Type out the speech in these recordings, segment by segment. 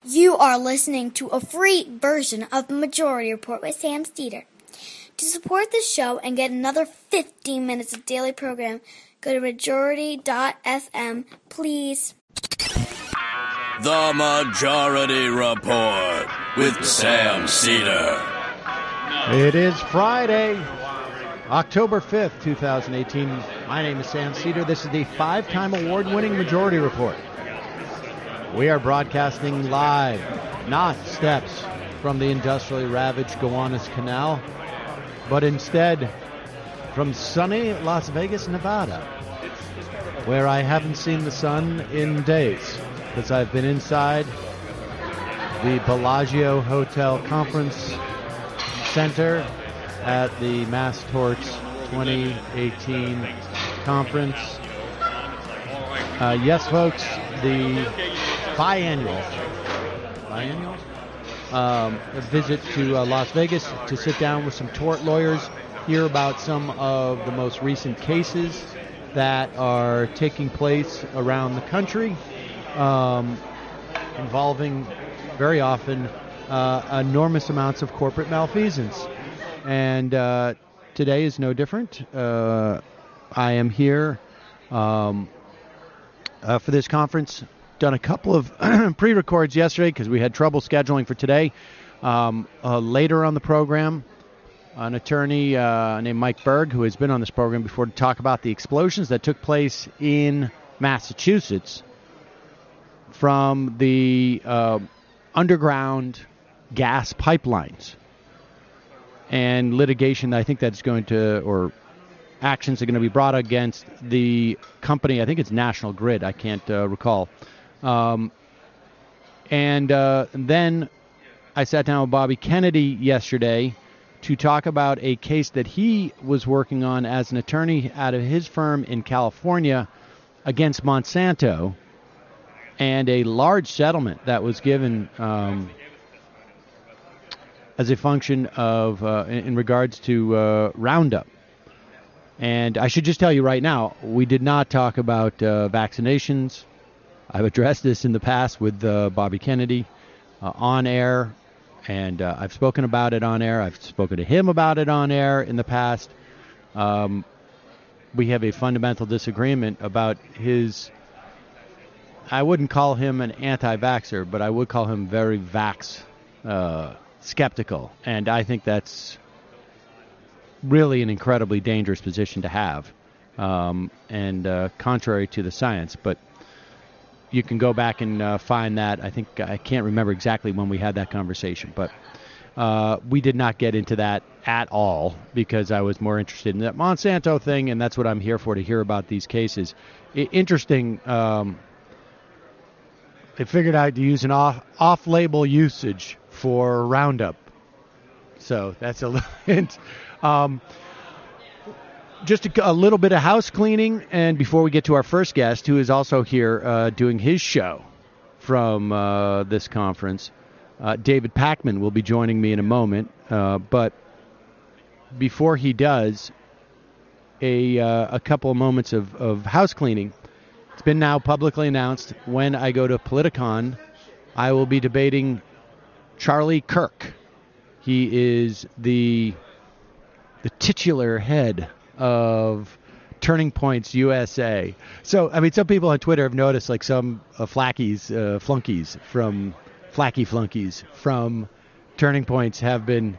You are listening to a free version of the Majority Report with Sam Steeder. To support this show and get another 15 minutes of daily program, go to majority.fm, please. The Majority Report with Sam Steeder. It is Friday, October 5th, 2018. My name is Sam Steeder. This is the 5-time award-winning Majority Report. We are broadcasting live, not steps from the industrially ravaged Gowanus Canal, but instead from sunny Las Vegas, Nevada, where I haven't seen the sun in days because I've been inside the Bellagio Hotel Conference Center at the Mass Torts 2018 conference. Yes, folks, the biannual visit to Las Vegas to sit down with some tort lawyers, hear about some of the most recent cases that are taking place around the country, involving very often enormous amounts of corporate malfeasance. And today is no different. I am here for this conference. Done a couple of pre-records yesterday because we had trouble scheduling for today. Later on the program, an attorney named Michael Berg, who has been on this program before, to talk about the explosions that took place in Massachusetts from the underground gas pipelines and litigation. I think that's going to, or actions are going to be brought against the company. I think it's National Grid. I can't recall. And then I sat down with Bobby Kennedy yesterday to talk about a case that he was working on as an attorney out of his firm in California against Monsanto, and a large settlement that was given as a function of in regards to Roundup. And I should just tell you right now, we did not talk about vaccinations. I've addressed this in the past with Bobby Kennedy on air, and I've spoken about it on air. I've spoken to him about it on air in the past. We have a fundamental disagreement about his, I wouldn't call him an anti-vaxxer, but I would call him very vax skeptical. And I think that's really an incredibly dangerous position to have, and contrary to the science. But you can go back and find that. I think I can't remember exactly when we had that conversation, but we did not get into that at all because I was more interested in that Monsanto thing, and that's what I'm here for, to hear about these cases. Interesting. I figured out to use an off-label usage for Roundup, so that's a little hint. Just a little bit of house cleaning, and before we get to our first guest, who is also here doing his show from this conference, David Pakman will be joining me in a moment. But before he does, a couple of moments of house cleaning. It's been now publicly announced when I go to Politicon, I will be debating Charlie Kirk. He is the titular head of Turning Points USA. So, I mean, some people on Twitter have noticed, like some flunkies from Turning Points have been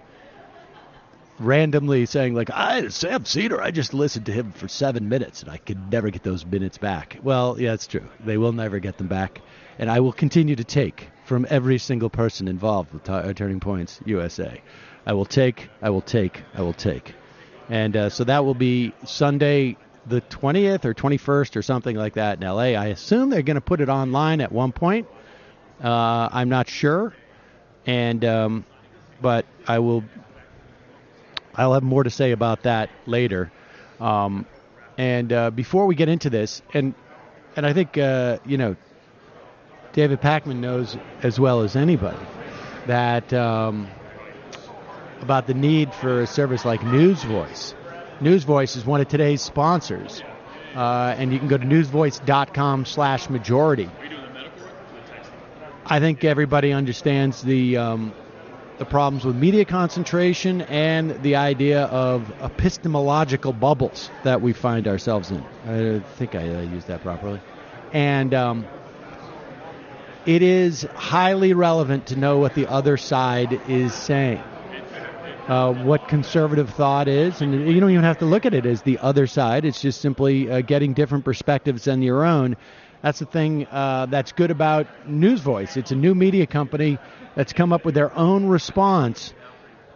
randomly saying, like, Sam Cedar, I just listened to him for 7 minutes and I could never get those minutes back. Well, yeah, it's true. They will never get them back. And I will continue to take from every single person involved with Turning Points USA. I will take. And so that will be Sunday the 20th or 21st or something like that in L.A. I assume they're going to put it online at one point. I'm not sure. And but I'll have more to say about that later. And before we get into this, and I think, David Pakman knows as well as anybody that about the need for a service like News Voice. News Voice is one of today's sponsors, and you can go to newsvoice.com/majority. I think everybody understands the problems with media concentration and the idea of epistemological bubbles that we find ourselves in. I think I used that properly. And it is highly relevant to know what the other side is saying, what conservative thought is. And you don't even have to look at it as the other side. It's just simply getting different perspectives than your own. That's the thing that's good about News Voice. It's a new media company that's come up with their own response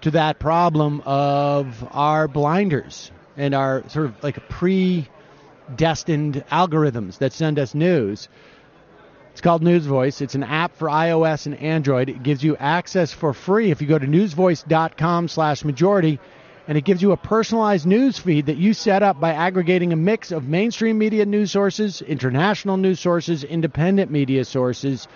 to that problem of our blinders and our sort of like predestined algorithms that send us news. It's called News Voice. It's an app for iOS and Android. It gives you access for free if you go to newsvoice.com/majority, and it gives you a personalized news feed that you set up by aggregating a mix of mainstream media news sources, international news sources, independent media sources,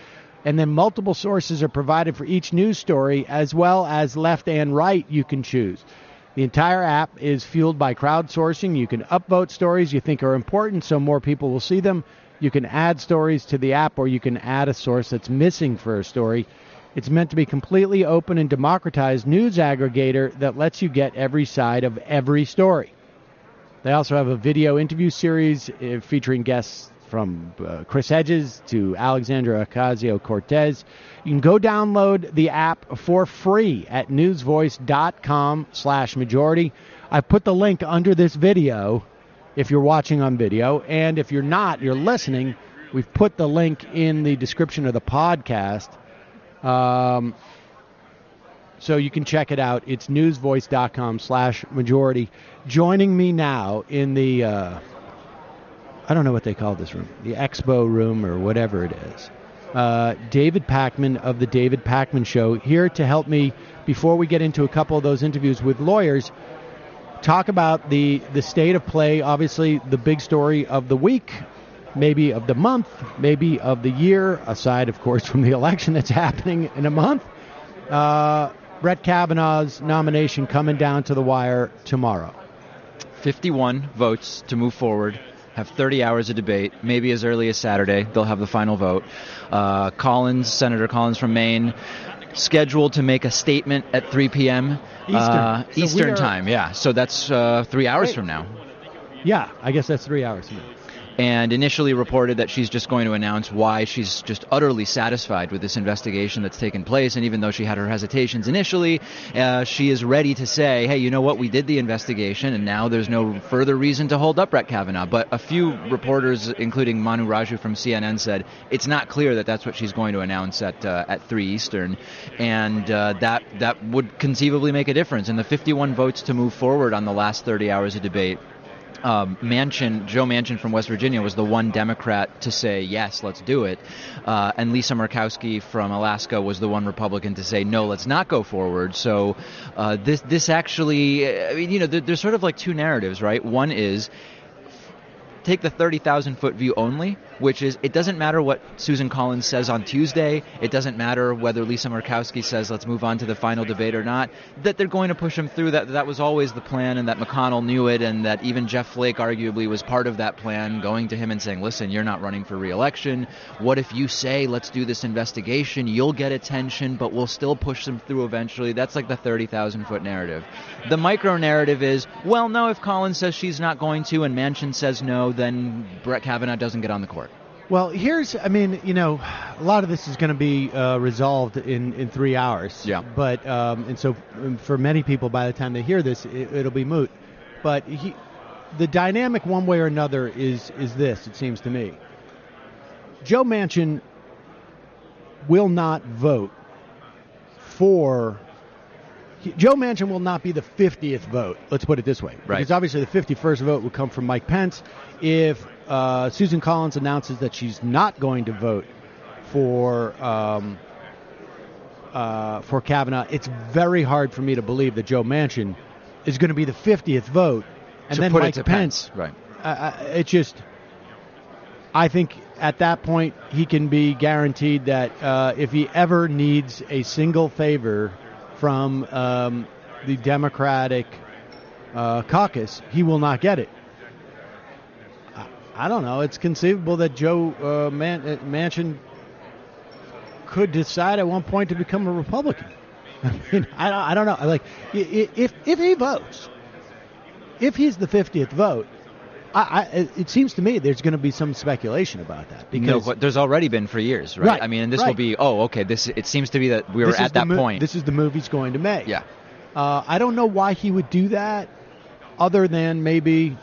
and then multiple sources are provided for each news story, as well as left and right you can choose. The entire app is fueled by crowdsourcing. You can upvote stories you think are important so more people will see them. You can add stories to the app, or you can add a source that's missing for a story. It's meant to be completely open and democratized news aggregator that lets you get every side of every story. They also have a video interview series featuring guests from Chris Hedges to Alexandra Ocasio-Cortez. You can go download the app for free at newsvoice.com/majority. I put the link under this video if you're watching on video, and if you're not, you're listening, we've put the link in the description of the podcast. So you can check it out. It's newsvoice.com/majority. Joining me now in the, I don't know what they call this room, the expo room or whatever it is, David Pakman of the David Pakman Show, here to help me, before we get into a couple of those interviews with lawyers, talk about the state of play, obviously the big story of the week, maybe of the month, maybe of the year, aside, of course, from the election that's happening in a month. Brett Kavanaugh's nomination coming down to the wire tomorrow. 51 votes to move forward. Have 30 hours of debate. Maybe as early as Saturday, they'll have the final vote. Senator Collins from Maine, scheduled to make a statement at 3 p.m. Eastern time. Yeah, so that's 3 hours from now. Yeah, I guess that's 3 hours from now. And initially reported that she's just going to announce why she's just utterly satisfied with this investigation that's taken place. And even though she had her hesitations initially, she is ready to say, hey, you know what, we did the investigation, and now there's no further reason to hold up Brett Kavanaugh. But a few reporters, including Manu Raju from CNN, said it's not clear that that's what she's going to announce at 3 Eastern. And that would conceivably make a difference. And the 51 votes to move forward on the last 30 hours of debate, Joe Manchin from West Virginia was the one Democrat to say, yes, let's do it. And Lisa Murkowski from Alaska was the one Republican to say, no, let's not go forward. So this actually, there's sort of like two narratives, right? One is take the 30,000-foot view only, which is it doesn't matter what Susan Collins says on Tuesday. It doesn't matter whether Lisa Murkowski says let's move on to the final debate or not, that they're going to push him through. That was always the plan, and that McConnell knew it, and that even Jeff Flake arguably was part of that plan, going to him and saying, listen, you're not running for re-election. What if you say let's do this investigation? You'll get attention, but we'll still push them through eventually. That's like the 30,000-foot narrative. The micro narrative is, well, no, if Collins says she's not going to and Manchin says no, then Brett Kavanaugh doesn't get on the court. Well, a lot of this is going to be resolved in 3 hours. Yeah. But and so for many people, by the time they hear this, it'll be moot. But the dynamic, one way or another, is this. It seems to me, Joe Manchin will not vote for. Joe Manchin will not be the 50th vote. Let's put it this way. Right. Because obviously the 51st vote would come from Mike Pence. If Susan Collins announces that she's not going to vote for Kavanaugh, it's very hard for me to believe that Joe Manchin is going to be the 50th vote. And then Mike Pence. Right. I think at that point he can be guaranteed that if he ever needs a single favor from the Democratic caucus, he will not get it. I don't know. It's conceivable that Joe Manchin could decide at one point to become a Republican. I mean, I don't know. Like, if he votes, if he's the 50th vote, it seems to me there's going to be some speculation about that. Because but there's already been for years, right? I mean, and this will be, it seems to be that we were at that point. This is the move he's going to make. Yeah. I don't know why he would do that, other than maybe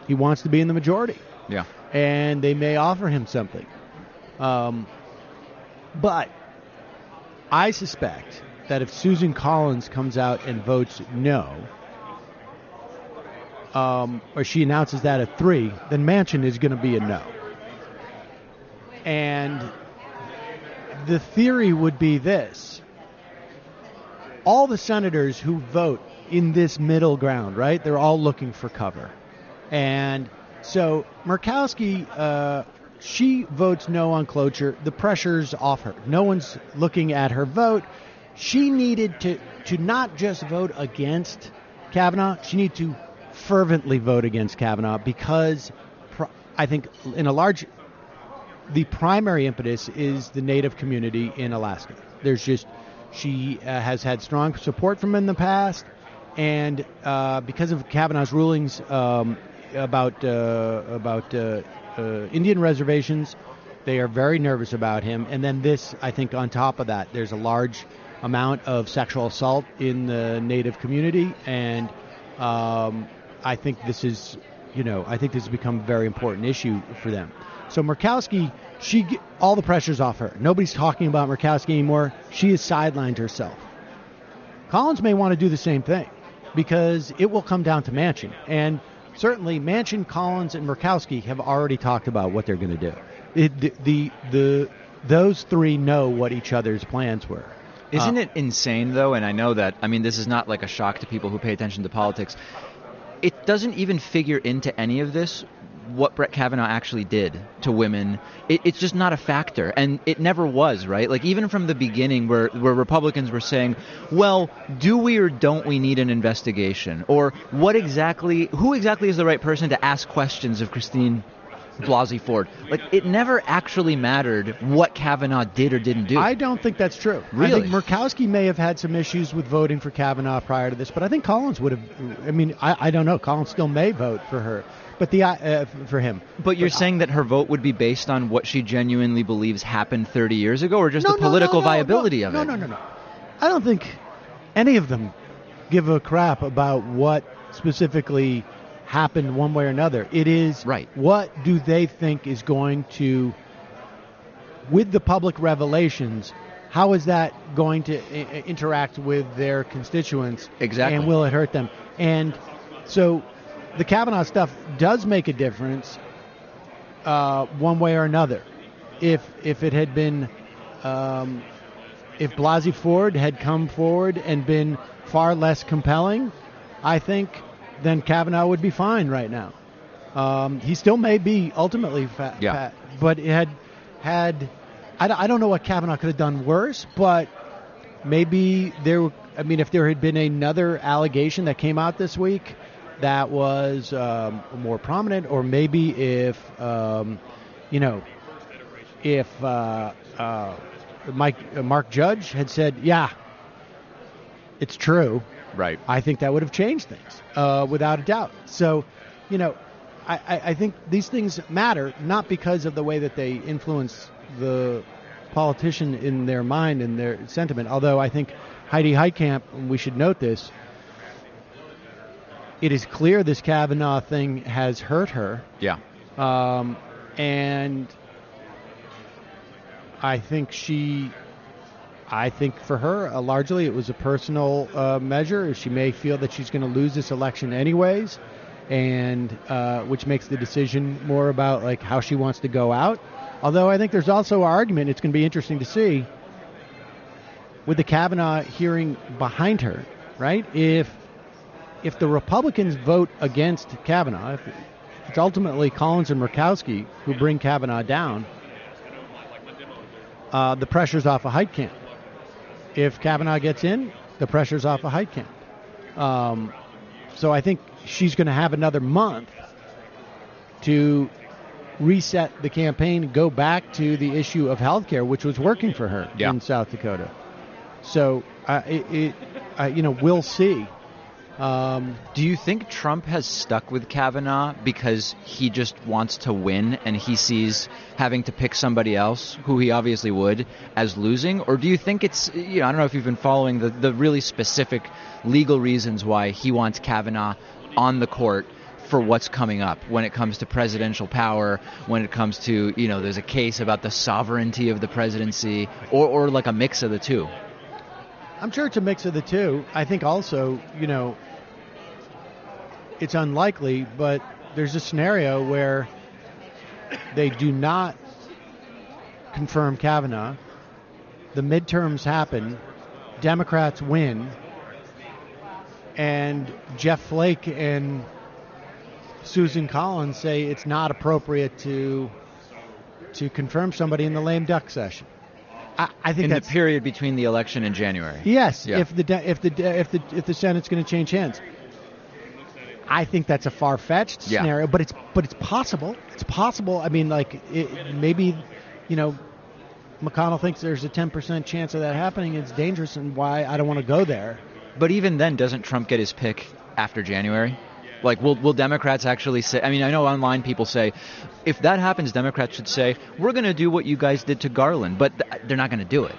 he wants to be in the majority. Yeah. And they may offer him something. But I suspect that if Susan Collins comes out and votes no, or she announces that at 3, then Manchin is going to be a no. And the theory would be this. All the senators who vote in this middle ground, right, they're all looking for cover. And so Murkowski, she votes no on cloture. The pressure's off her. No one's looking at her vote. She needed to not just vote against Kavanaugh. She needed to fervently vote against Kavanaugh because I think the primary impetus is the Native community in Alaska. She has had strong support from in the past, and because of Kavanaugh's rulings about Indian reservations, they are very nervous about him. And then this, I think, on top of that, there's a large amount of sexual assault in the Native community, and I think this has become a very important issue for them. So Murkowski, all the pressure's off her. Nobody's talking about Murkowski anymore. She has sidelined herself. Collins may want to do the same thing because it will come down to Manchin. And certainly Manchin, Collins, and Murkowski have already talked about what they're going to do. Those three know what each other's plans were. Isn't it insane, though? And I know that, this is not like a shock to people who pay attention to politics. It doesn't even figure into any of this what Brett Kavanaugh actually did to women. It's just not a factor, and it never was, right? Like, even from the beginning where Republicans were saying, well, do we or don't we need an investigation? Or who exactly is the right person to ask questions of Christine Blasey Ford? Like, it never actually mattered what Kavanaugh did or didn't do. I don't think that's true. Really? I think Murkowski may have had some issues with voting for Kavanaugh prior to this, but I think Collins would have. I don't know. Collins still may vote for her, but for him. But you're saying that her vote would be based on what she genuinely believes happened 30 years ago, or just the political viability of it? No. I don't think any of them give a crap about what specifically happened one way or another. It is right. What do they think is going to, with the public revelations, how is that going to interact with their constituents? Exactly. And will it hurt them? And so the Kavanaugh stuff does make a difference one way or another. If it had been, if Blasey Ford had come forward and been far less compelling, I think then Kavanaugh would be fine right now. He still may be ultimately fat, but it had I don't know what Kavanaugh could have done worse, but maybe if there had been another allegation that came out this week that was more prominent, or maybe if Mark Judge had said, yeah, it's true. Right. I think that would have changed things, without a doubt. So, I think these things matter, not because of the way that they influence the politician in their mind and their sentiment, although I think Heidi Heitkamp, we should note this, it is clear this Kavanaugh thing has hurt her. Yeah. And I think for her, largely it was a personal measure. She may feel that she's going to lose this election anyways, and which makes the decision more about like how she wants to go out. Although I think there's also an argument, it's going to be interesting to see, with the Kavanaugh hearing behind her, right? If the Republicans vote against Kavanaugh, if it's ultimately Collins and Murkowski who bring Kavanaugh down, the pressure's off of Heitkamp. If Kavanaugh gets in, the pressure's off of Heitkamp. So I think she's going to have another month to reset the campaign, go back to the issue of health care, which was working for her in South Dakota. So, we'll see. Do you think Trump has stuck with Kavanaugh because he just wants to win and he sees having to pick somebody else, who he obviously would, as losing? Or do you think it's, I don't know if you've been following the really specific legal reasons why he wants Kavanaugh on the court for what's coming up when it comes to presidential power, when it comes to, there's a case about the sovereignty of the presidency, or like a mix of the two? I'm sure it's a mix of the two. I think also, it's unlikely, but there's a scenario where they do not confirm Kavanaugh. The midterms happen. Democrats win. And Jeff Flake and Susan Collins say it's not appropriate to confirm somebody in the lame duck session. I think that's the period between the election and January. Yes, yeah. if the Senate's going to change hands. I think that's a far-fetched scenario, but it's possible. It's possible. I mean, maybe, McConnell thinks there's a 10% chance of that happening. It's dangerous, and why I don't want to go there. But even then, doesn't Trump get his pick after January? Like, will Democrats actually say? I mean, I know online people say, if that happens, Democrats should say, we're going to do what you guys did to Garland, but they're not going to do it.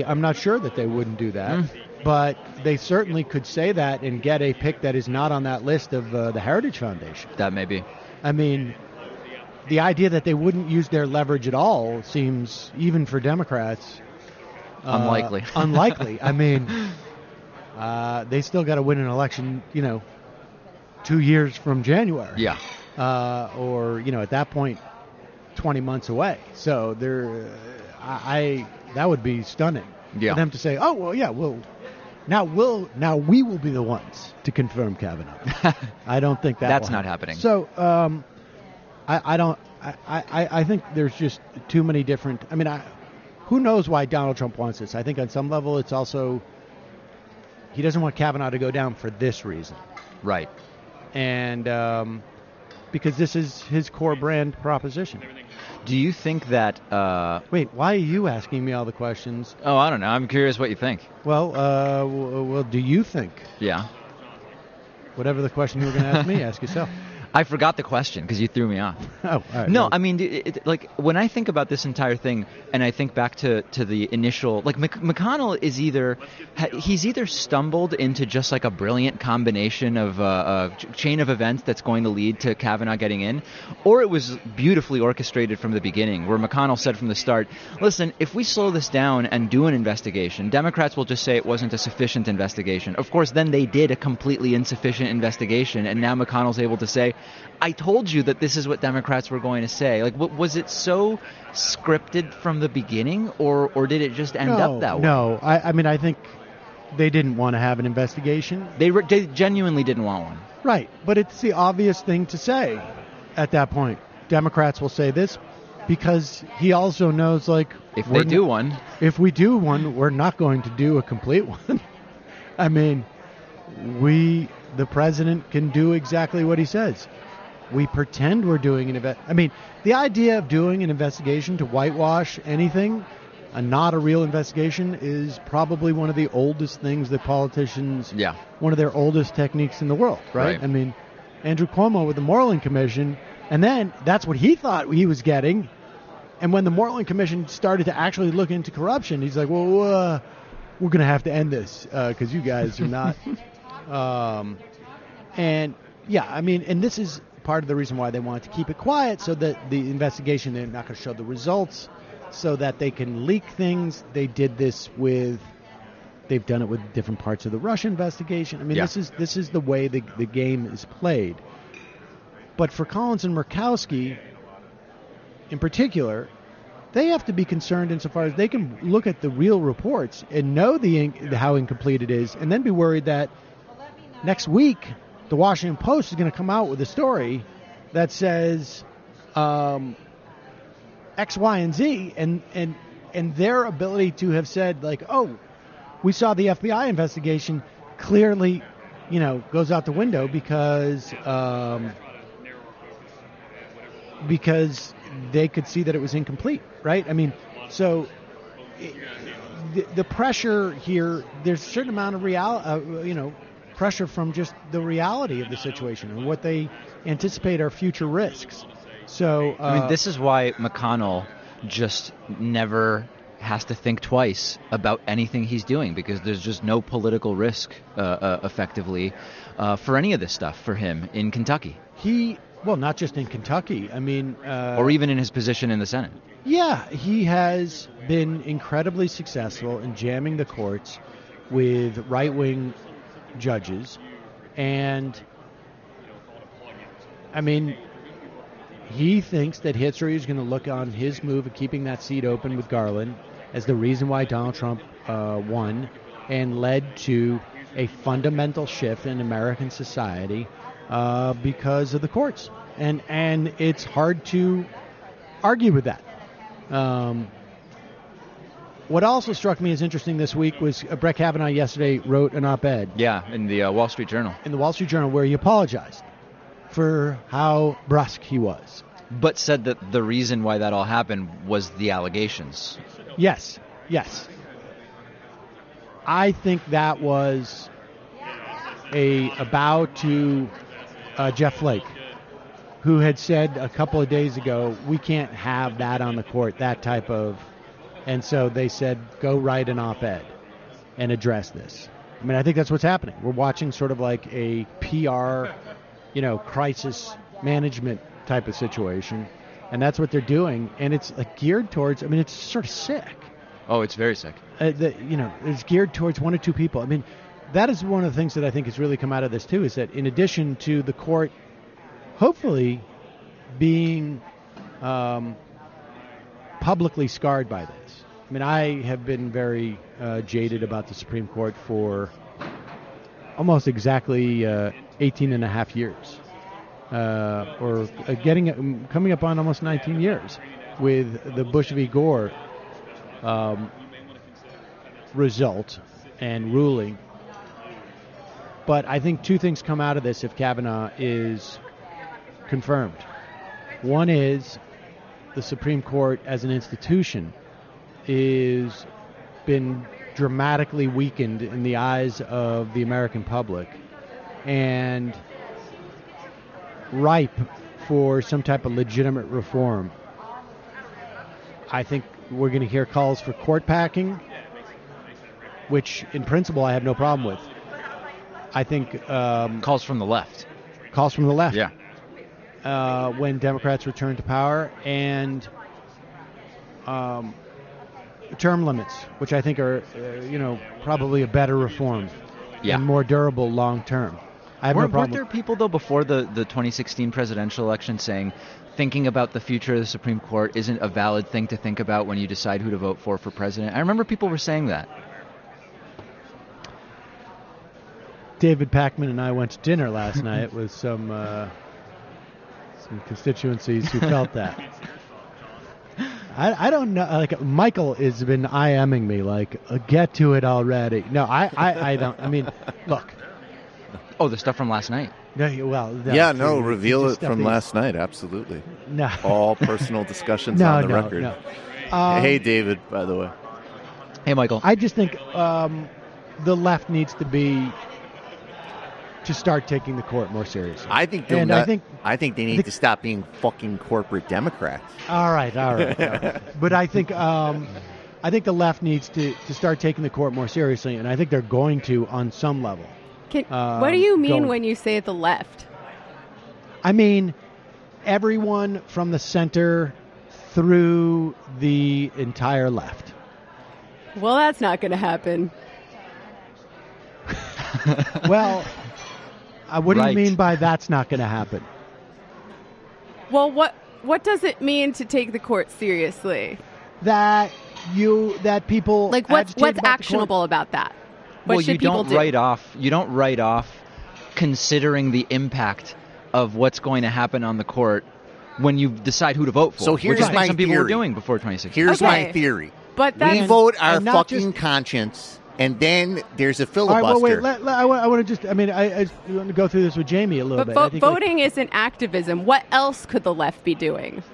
I'm not sure that they wouldn't do that, but they certainly could say that and get a pick that is not on that list of the Heritage Foundation. That may be. I mean, the idea that they wouldn't use their leverage at all seems, even for Democrats, unlikely. Unlikely. I mean, they still got to win an election, 2 years from January. Yeah. Or, at that point, 20 months away. So that would be stunning for them to say, oh, well, yeah, now we will be the ones to confirm Kavanaugh. I don't think that's not happening. So I think there's just too many different. I mean, who knows why Donald Trump wants this? I think on some level it's also he doesn't want Kavanaugh to go down for this reason. Right. And because this is his core brand proposition. Do you think that... Wait, why are you asking me all the questions? Oh, I don't know. I'm curious what you think. Well, do you think? Yeah. Whatever the question you were going to ask me, ask yourself. I forgot the question because you threw me off. Oh, all right. No, I mean, when I think about this entire thing, and I think back to the initial, McConnell is he's either stumbled into just like a brilliant combination of a chain of events that's going to lead to Kavanaugh getting in, or it was beautifully orchestrated from the beginning, where McConnell said from the start, listen, if we slow this down and do an investigation, Democrats will just say it wasn't a sufficient investigation. Of course, then they did a completely insufficient investigation, and now McConnell's able to say, I told you that this is what Democrats were going to say. Was it so scripted from the beginning, or did it just end up that way? No, I mean, I think they didn't want to have an investigation. They genuinely didn't want one. Right, but it's the obvious thing to say at that point. Democrats will say this because he also knows, if we do one, we're not going to do a complete one. I mean, the president can do exactly what he says. We pretend we're doing an I mean, the idea of doing an investigation to whitewash anything, not a real investigation, is probably one of the oldest things that politicians, one of their oldest techniques in the world, right? I mean, Andrew Cuomo with the Moreland Commission, and then that's what he thought he was getting. And when the Moreland Commission started to actually look into corruption, he's like, well, we're going to have to end this because you guys are not... and this is part of the reason why they wanted to keep it quiet, so that the investigation, they're not going to show the results, so that they can leak things. They've done it with different parts of the Russia investigation. I mean, this is the way the game is played. But for Collins and Murkowski, in particular, they have to be concerned insofar as they can look at the real reports and know how incomplete it is, and then be worried that next week, the Washington Post is going to come out with a story that says X, Y, and Z, and their ability to have said, we saw the FBI investigation clearly, goes out the window because because they could see that it was incomplete, right? I mean, so the pressure here, there's a certain amount of pressure from just the reality of the situation and what they anticipate are future risks. So I mean, this is why McConnell just never has to think twice about anything he's doing, because there's just no political risk effectively for any of this stuff for him in Kentucky. Well, not just in Kentucky. I mean, or even in his position in the Senate. Yeah, he has been incredibly successful in jamming the courts with right-wing judges. And, I mean, he thinks that history is going to look on his move of keeping that seat open with Garland as the reason why Donald Trump won and led to a fundamental shift in American society because of the courts. And it's hard to argue with that. What also struck me as interesting this week was Brett Kavanaugh yesterday wrote an op-ed. Yeah, in the Wall Street Journal. In the Wall Street Journal, where he apologized for how brusque he was. But said that the reason why that all happened was the allegations. Yes. I think that was a bow to Jeff Flake, who had said a couple of days ago, we can't have that on the court, that type of... And so they said, go write an op-ed and address this. I mean, I think that's what's happening. We're watching sort of like a PR, crisis management type of situation. And that's what they're doing. And it's geared towards, I mean, it's sort of sick. Oh, it's very sick. It's geared towards one or two people. I mean, that is one of the things that I think has really come out of this, too, is that in addition to the court hopefully being publicly scarred by this. I mean, I have been very jaded about the Supreme Court for almost exactly 18 and a half years. Coming up on almost 19 years with the Bush v. Gore result and ruling. But I think two things come out of this if Kavanaugh is confirmed. One is the Supreme Court as an institution is been dramatically weakened in the eyes of the American public and ripe for some type of legitimate reform. I think we're going to hear calls for court packing, which in principle I have no problem with. I think calls from the left. Yeah. When Democrats return to power, and term limits, which I think are, probably a better reform and more durable long term. I have no problem. Weren't there people, though, before the 2016 presidential election saying thinking about the future of the Supreme Court isn't a valid thing to think about when you decide who to vote for president? I remember people were saying that. David Pakman and I went to dinner last night with some constituencies who felt that. I don't know. Like, Michael has been IMing me, like, get to it already. No, I don't. I mean, look. Oh, the stuff from last night. No, well, reveal it from last night. Absolutely. No. All personal discussions on the record. No. Hey, David, by the way. Hey, Michael. I just think the left needs to start taking the court more seriously. I think they need to stop being fucking corporate Democrats. All right. But I think the left needs to start taking the court more seriously, and I think they're going to on some level. What do you mean when you say the left? I mean everyone from the center through the entire left. Well, that's not going to happen. Well, what do you mean by that's not going to happen? Well, what does it mean to take the court seriously? That people like what's actionable about that? What should people do? You don't write off considering the impact of what's going to happen on the court when you decide who to vote for. So here's my theory. Some people were doing before 2016. Here's my theory. But we vote our fucking conscience And then there's a All filibuster. right, well, wait. I want to just. I mean, I want to go through this with Jamie a little bit. But voting isn't activism. What else could the left be doing?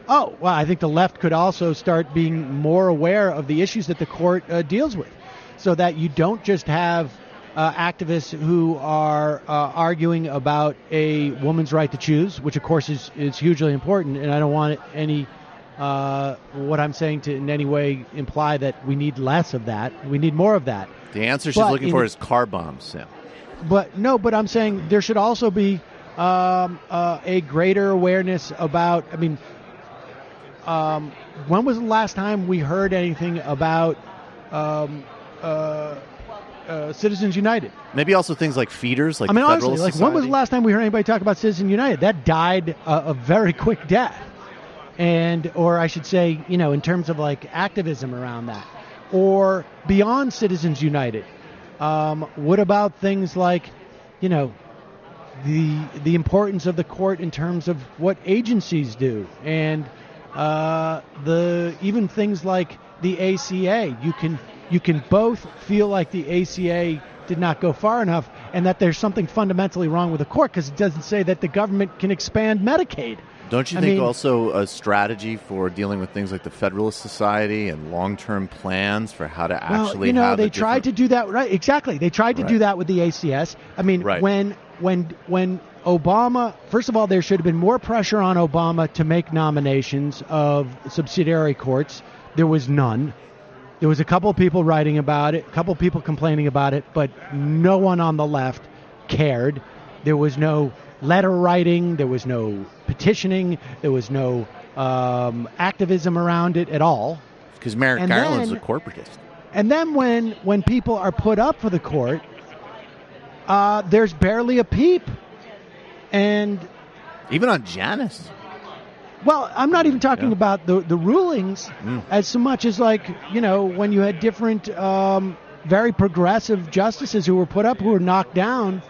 Oh, well, I think the left could also start being more aware of the issues that the court deals with, so that you don't just have activists who are arguing about a woman's right to choose, which of course is hugely important, and I don't want any. What I'm saying to in any way imply that we need less of that. We need more of that. The answer she's looking for is car bombs, Sam. But I'm saying there should also be a greater awareness about. I mean, when was the last time we heard anything about Citizens United? Maybe also things like feeders, like Federalist Federalist Society. When was the last time we heard anybody talk about Citizens United? That died a very quick death. Or I should say, in terms of like activism around that, or beyond Citizens United. What about things like, the importance of the court in terms of what agencies do, and even things like the ACA. You can both feel like the ACA did not go far enough, and that there's something fundamentally wrong with the court because it doesn't say that the government can expand Medicaid. Don't you think also a strategy for dealing with things like the Federalist Society and long-term plans for how to actually have they tried to do that, right? Exactly. They tried to do that with the ACS. I mean, when Obama, first of all, there should have been more pressure on Obama to make nominations of subsidiary courts. There was none. There was a couple of people writing about it, a couple of people complaining about it, but no one on the left cared. There was no letter writing, there was no petitioning, there was no activism around it at all. Because Merrick Garland's a corporatist. And then when people are put up for the court, there's barely a peep. And even on Janus. Well, I'm not even talking about the rulings as so much as when you had different very progressive justices who were put up who were knocked down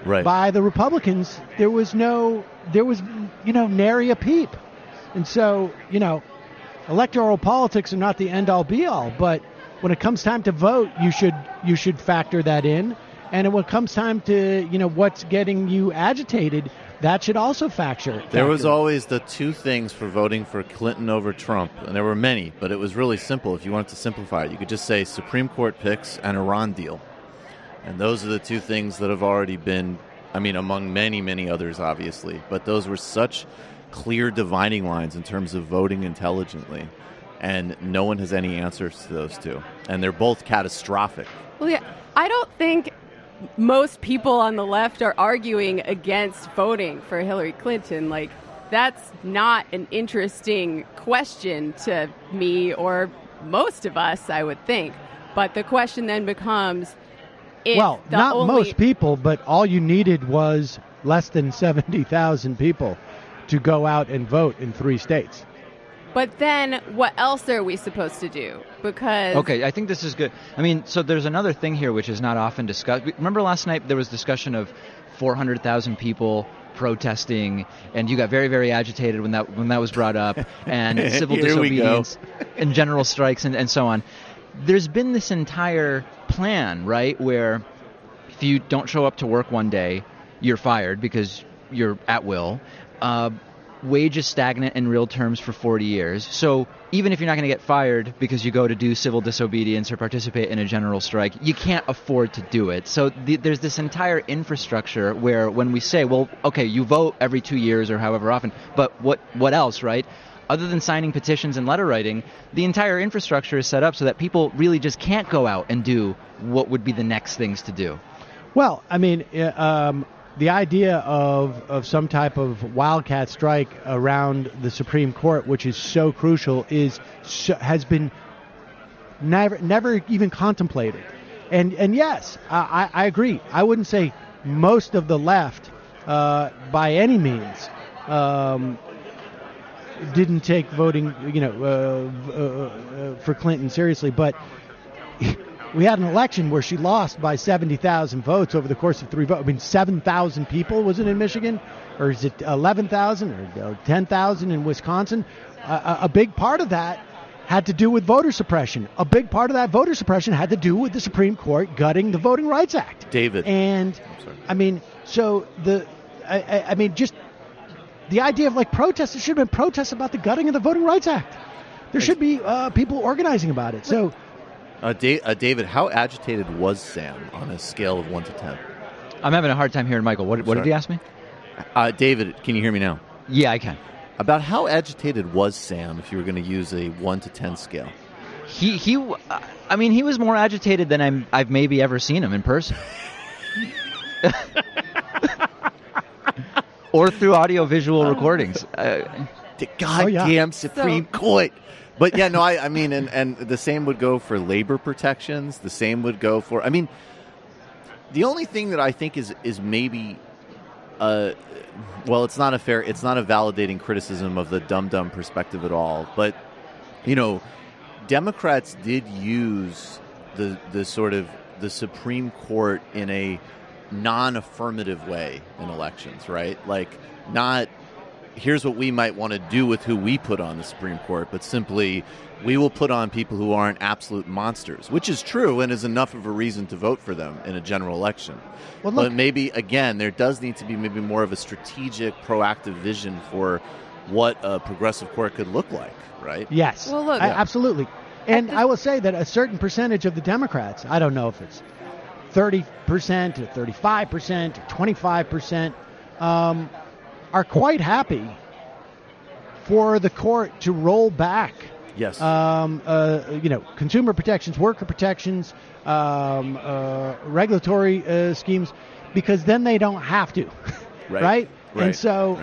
by the Republicans. There was nary a peep. And so, electoral politics are not the end all be all, but when it comes time to vote, you should factor that in. And when it comes time to, what's getting you agitated, that should also factor. There was always the two things for voting for Clinton over Trump, and there were many, but it was really simple. If you wanted to simplify it, you could just say Supreme Court picks and Iran deal. And those are the two things that have already been, among many, many others, obviously, but those were such clear dividing lines in terms of voting intelligently, and no one has any answers to those two. And they're both catastrophic. Well, yeah, I don't think most people on the left are arguing against voting for Hillary Clinton. Like, that's not an interesting question to me or most of us, I would think. But the question then becomes, not most people, but all you needed was less than 70,000 people to go out and vote in 3 states. But then what else are we supposed to do? Because... Okay, I think this is good. So there's another thing here which is not often discussed. Remember last night there was discussion of 400,000 people protesting, and you got very, very agitated when that was brought up, and civil disobedience and general strikes and so on. There's been this entire plan, right, where if you don't show up to work one day, you're fired because you're at will. Wages stagnant in real terms for 40 years. So even if you're not going to get fired because you go to do civil disobedience or participate in a general strike, you can't afford to do it. So there's this entire infrastructure where when we say, well, okay, you vote every 2 years or however often, but what else, right? Other than signing petitions and letter writing, the entire infrastructure is set up so that people really just can't go out and do what would be the next things to do. Well, the idea of some type of wildcat strike around the Supreme Court, which is so crucial, has been never even contemplated. And yes, I agree. I wouldn't say most of the left, by any means, didn't take voting, for Clinton seriously, but we had an election where she lost by 70,000 votes over the course of 3 votes. 7,000 people, was it in Michigan? Or is it 11,000 or 10,000 in Wisconsin? A big part of that had to do with voter suppression. A big part of that voter suppression had to do with the Supreme Court gutting the Voting Rights Act. David. And, I mean, so I mean, just the idea of like protests, there should have been protests about the gutting of the Voting Rights Act. There should be people organizing about it. So, David, how agitated was Sam on a scale of 1 to 10? I'm having a hard time hearing Michael. What did he ask me? David, can you hear me now? Yeah, I can. About how agitated was Sam if you were going to use a 1 to 10 scale? He was more agitated than I've maybe ever seen him in person. Or through audio-visual recordings. The goddamn Supreme Court. But yeah, no, I mean, and the same would go for labor protections. The same would go for, I mean, the only thing that I think is maybe, well, it's not a validating criticism of the dumb perspective at all. But, you know, Democrats did use the sort of the Supreme Court in a non-affirmative way in elections, right? Like, not here's what we might want to do with who we put on the Supreme Court, but simply we will put on people who aren't absolute monsters, which is true and is enough of a reason to vote for them in a general election. Well, look, but maybe, again, there does need to be maybe more of a strategic, proactive vision for what a progressive court could look like, right? Yes, well, look, absolutely. And I will say that a certain percentage of the Democrats, I don't know if it's 30% or 35% or 25%, are quite happy for the court to roll back. Yes. Consumer protections, worker protections, regulatory schemes, because then they don't have to, right? And so,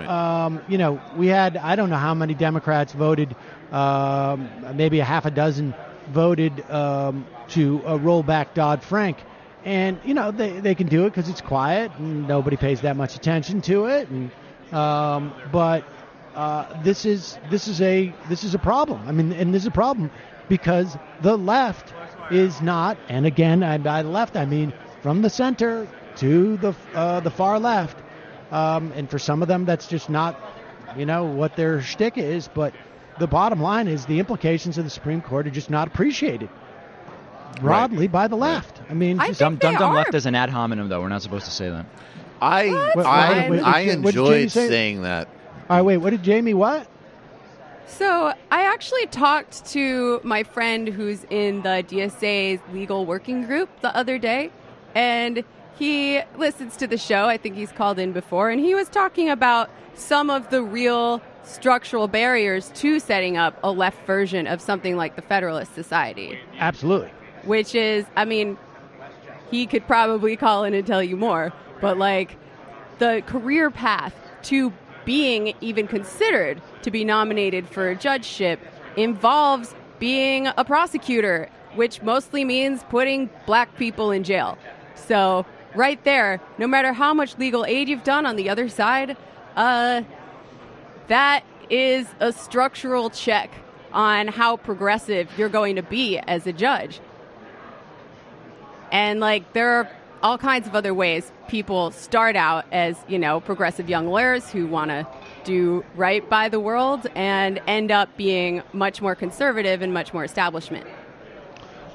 we had, I don't know how many Democrats voted, maybe a half a dozen voted to roll back Dodd-Frank. And, they can do it because it's quiet and nobody pays that much attention to it. And but this is a problem. I mean, and this is a problem because the left is not, and again, by the left I mean from the center to the far left, and for some of them that's just not, what their shtick is. But the bottom line is the implications of the Supreme Court are just not appreciated broadly by the left. I mean, dumb left is an ad hominem, though. We're not supposed to say that. I enjoyed saying that. All right, wait, what did Jamie what? So I actually talked to my friend who's in the DSA's legal working group the other day, and he listens to the show. I think he's called in before, and he was talking about some of the real structural barriers to setting up a left version of something like the Federalist Society. Absolutely. Which is, I mean, he could probably call in and tell you more, but like the career path to being even considered to be nominated for a judgeship involves being a prosecutor, which mostly means putting black people in jail. So right there, no matter how much legal aid you've done on the other side, that is a structural check on how progressive you're going to be as a judge. And like there are all kinds of other ways people start out as, progressive young lawyers who want to do right by the world and end up being much more conservative and much more establishment.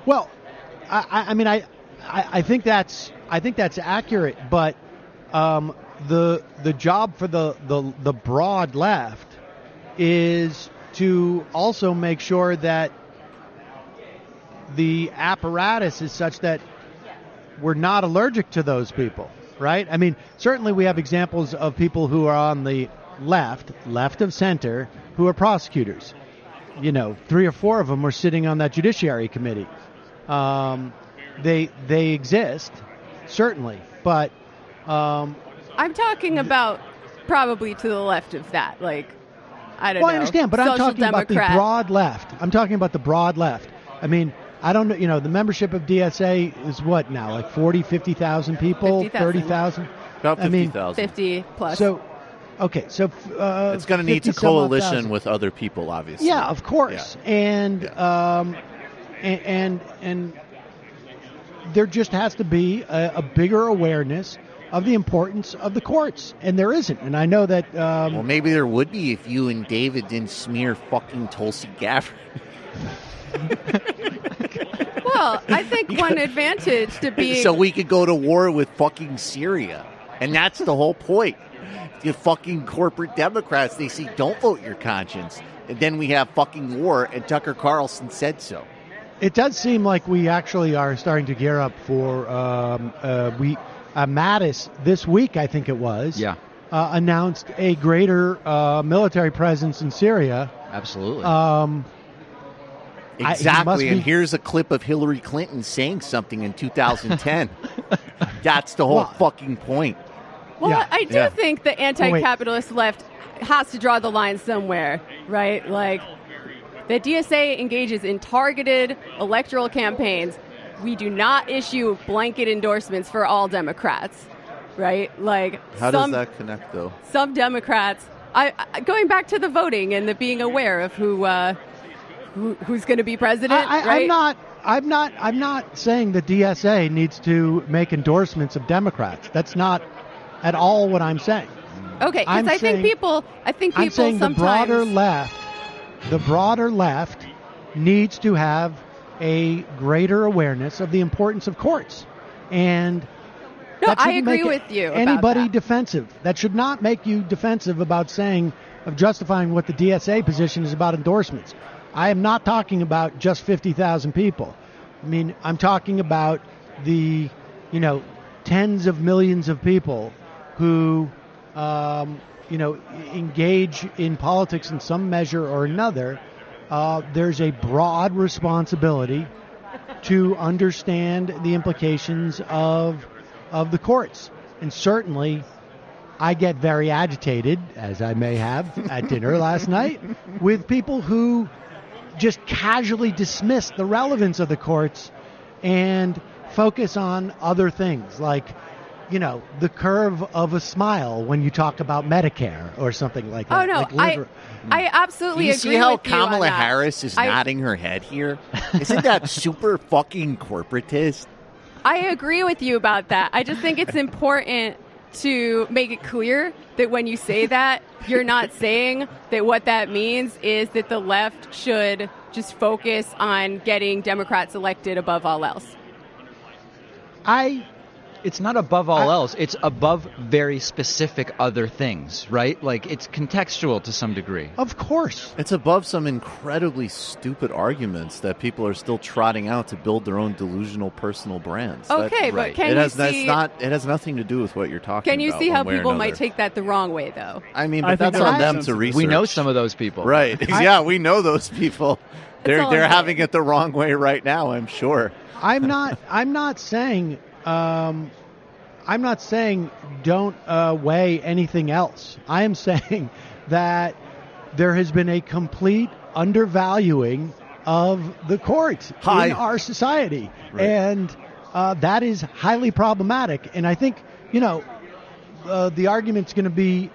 Well, I think that's accurate, but the job for the broad left is to also make sure that the apparatus is such that we're not allergic to those people, right? I mean, certainly we have examples of people who are on the left of center, who are prosecutors. 3 or 4 of them are sitting on that judiciary committee. They exist, certainly, but I'm talking about probably to the left of that. Like, I don't know. Well, I understand, but I'm talking about the broad left. I'm talking about the broad left. I mean, I don't know, the membership of DSA is what now, like 40, 50,000 people, 30,000? About 50,000. 50 plus. So, okay, so it's going to need to coalition with other people, obviously. Yeah, of course. Yeah. And there just has to be a bigger awareness of the importance of the courts, and there isn't. And I know that... well, maybe there would be if you and David didn't smear fucking Tulsi Gabbard. Well, I think one advantage to being... So we could go to war with fucking Syria. And that's the whole point. The fucking corporate Democrats, they say, don't vote your conscience. And then we have fucking war, and Tucker Carlson said so. It does seem like we actually are starting to gear up for Mattis this week, I think it was. Yeah. Announced a greater military presence in Syria. Absolutely. Exactly, and here's a clip of Hillary Clinton saying something in 2010. That's the whole fucking point. Well, Yeah. I do think the anti-capitalist left has to draw the line somewhere, right? Like, the DSA engages in targeted electoral campaigns. We do not issue blanket endorsements for all Democrats, right? Like, how does that connect, though? Some Democrats, going back to the voting and the being aware of who's going to be president, right? I'm not saying the DSA needs to make endorsements of Democrats. That's not at all what I'm saying. Okay, because I think people I'm saying sometimes... the broader left needs to have a greater awareness of the importance of courts. And no, I agree with you about anybody that. defensive. That should not make you defensive about justifying what the DSA position is about endorsements. I am not talking about just 50,000 people. I mean, I'm talking about the, tens of millions of people who, engage in politics in some measure or another. There's a broad responsibility to understand the implications of the courts. And certainly, I get very agitated, as I may have at dinner last night, with people who just casually dismiss the relevance of the courts and focus on other things like, the curve of a smile when you talk about Medicare or something like that. Oh, no, I absolutely agree with you. You see how on Kamala that. Harris is nodding her head here? Isn't that super fucking corporatist? I agree with you about that. I just think it's important to make it clear that when you say that, you're not saying that what that means is that the left should just focus on getting Democrats elected above all else. It's not above all else. It's above very specific other things, right? Like, it's contextual to some degree. Of course. It's above some incredibly stupid arguments that people are still trotting out to build their own delusional personal brands. Okay, but can you see... It has nothing to do with what you're talking about. Can you see how people might take that the wrong way, though? I mean, but that's on them to research. We know some of those people. Right. Yeah, we know those people. They're having it the wrong way right now, I'm sure. I'm not saying don't weigh anything else. I am saying that there has been a complete undervaluing of the courts in our society. Right. And that is highly problematic. And I think, the argument's going to be,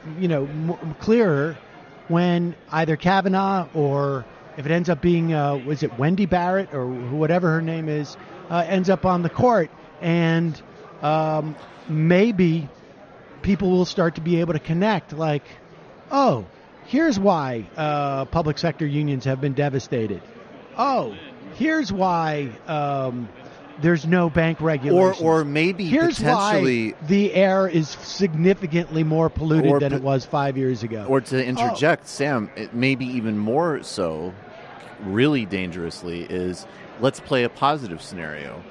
clearer when either Kavanaugh or if it ends up being, was it Wendy Barrett or whatever her name is, ends up on the court. And maybe people will start to be able to connect like, oh, here's why public sector unions have been devastated. Oh, here's why there's no bank regulation. Or maybe here's potentially why the air is significantly more polluted than it was 5 years ago. Or to interject, Sam, it maybe even more so, really dangerously, is let's play a positive scenario.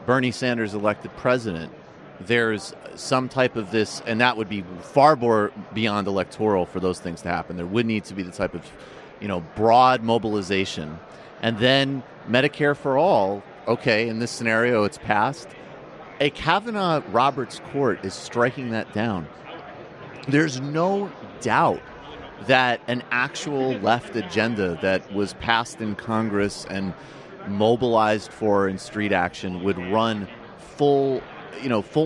Bernie Sanders elected president. There's some type of this, and that would be far more beyond electoral for those things to happen. There would need to be the type of, broad mobilization. And then Medicare for all, okay, in this scenario it's passed. A Kavanaugh Roberts court is striking that down. There's no doubt that an actual left agenda that was passed in Congress and mobilized for in street action would run full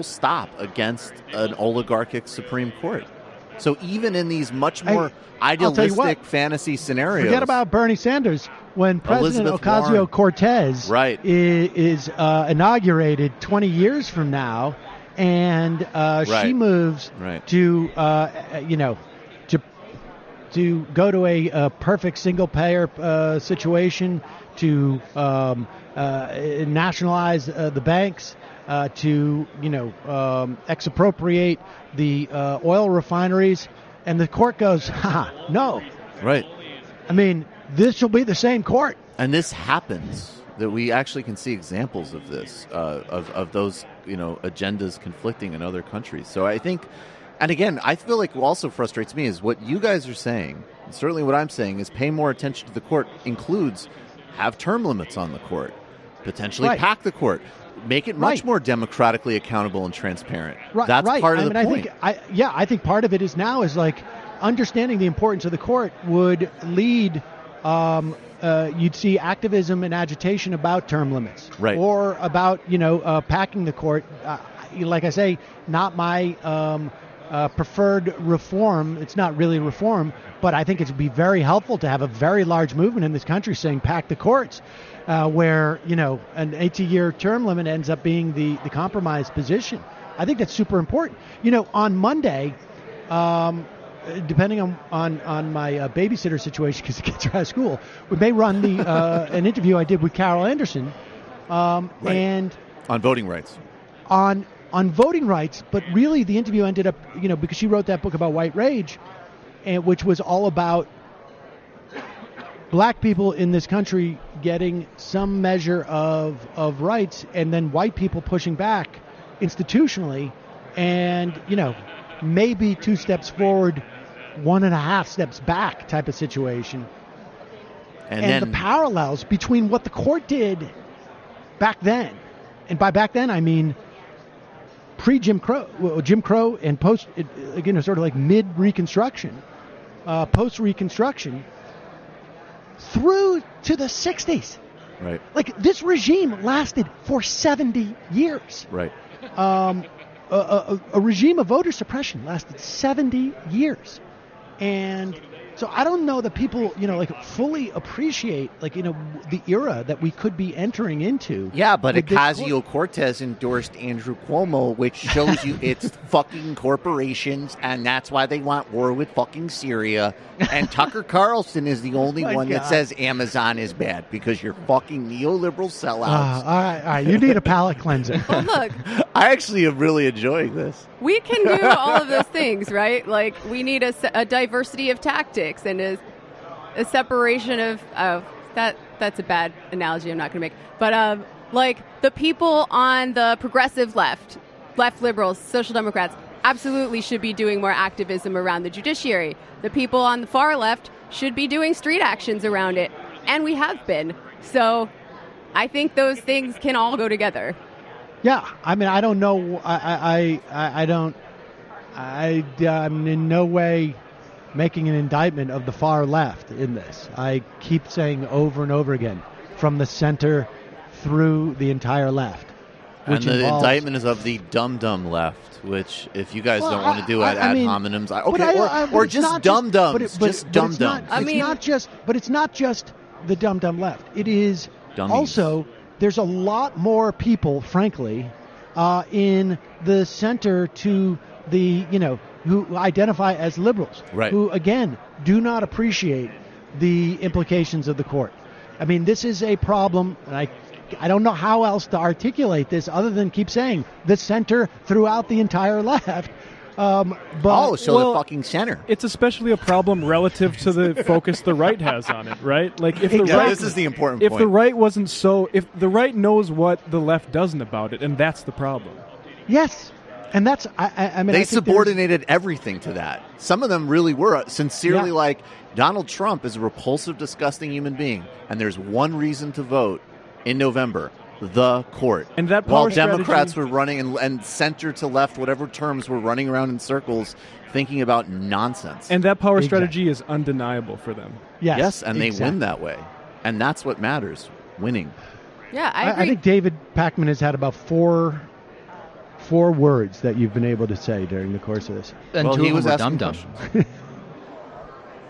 stop against an oligarchic Supreme Court. So even in these much more idealistic fantasy scenarios, forget about Bernie Sanders. When President Ocasio-Cortez is inaugurated 20 years from now, and she moves to go to a perfect single-payer situation, to nationalize the banks, to expropriate the oil refineries, and the court goes, no. Right. I mean, this will be the same court. And this happens. That we actually can see examples of this, of those agendas conflicting in other countries. So I think, and again, I feel like what also frustrates me is what you guys are saying. And certainly, what I'm saying is pay more attention to the court includes have term limits on the court, potentially pack the court, make it much more democratically accountable and transparent. That's part of the point. I think part of it is now is like understanding the importance of the court would lead. You'd see activism and agitation about term limits, or about packing the court. Like I say, not my preferred reform. It's not really reform, but I think it would be very helpful to have a very large movement in this country saying pack the courts, where an 18-year term limit ends up being the compromise position. I think that's super important. On Monday. Depending on my babysitter situation, because the kids are out of school, we may run an interview I did with Carol Anderson, and on voting rights. On voting rights, but really the interview ended up, because she wrote that book about white rage, and which was all about black people in this country getting some measure of rights, and then white people pushing back institutionally, and maybe 2 steps forward, 1.5 steps back type of situation. And then the parallels between what the court did back then, and by back then I mean pre-Jim Crow and post, sort of like mid-Reconstruction, post-Reconstruction, through to the 60s. Right. Like, this regime lasted for 70 years. Right. A regime of voter suppression lasted 70 years. And so I don't know that people, fully appreciate, the era that we could be entering into. Yeah, but Ocasio-Cortez endorsed Andrew Cuomo, which shows you it's fucking corporations, and that's why they want war with fucking Syria. And Tucker Carlson is the only one that says Amazon is bad, because you're fucking neoliberal sellouts. All right. You need a palate cleanser. Well, look. I actually am really enjoying this. We can do all of those things, right? Like, we need a diversity of tactics and a separation of that. That's a bad analogy I'm not going to make. But, the people on the progressive left liberals, social democrats, absolutely should be doing more activism around the judiciary. The people on the far left should be doing street actions around it. And we have been. So I think those things can all go together. Yeah, I mean, I don't know. I'm in no way making an indictment of the far left in this. I keep saying over and over again, from the center through the entire left. And the indictment is of the dumb left, which, if you guys don't want to do ad hominems, or just dum-dums, just dum-dums. But it's not just the dumb left. It is Dummies. Also, there's a lot more people, frankly, in the center to the, who identify as liberals, who, again, do not appreciate the implications of the court. I mean, this is a problem, and I don't know how else to articulate this other than keep saying the center throughout the entire left. The fucking center. It's especially a problem relative to the focus the right has on it, right? Like, if the right, this is the important point. If the right wasn't if the right knows what the left doesn't about it, and that's the problem. Yes. And that's, I mean, they subordinated everything to that. Some of them really were sincerely like, Donald Trump is a repulsive, disgusting human being, and there's one reason to vote in November: the court. And that power while Democrats were running and center to left, whatever terms, were running around in circles thinking about nonsense. And that power strategy is undeniable for them. Yes, and they win that way, and that's what matters: winning. Yeah, I agree. I think David Pakman has had about four words that you've been able to say during the course of this. And he was asking dumb.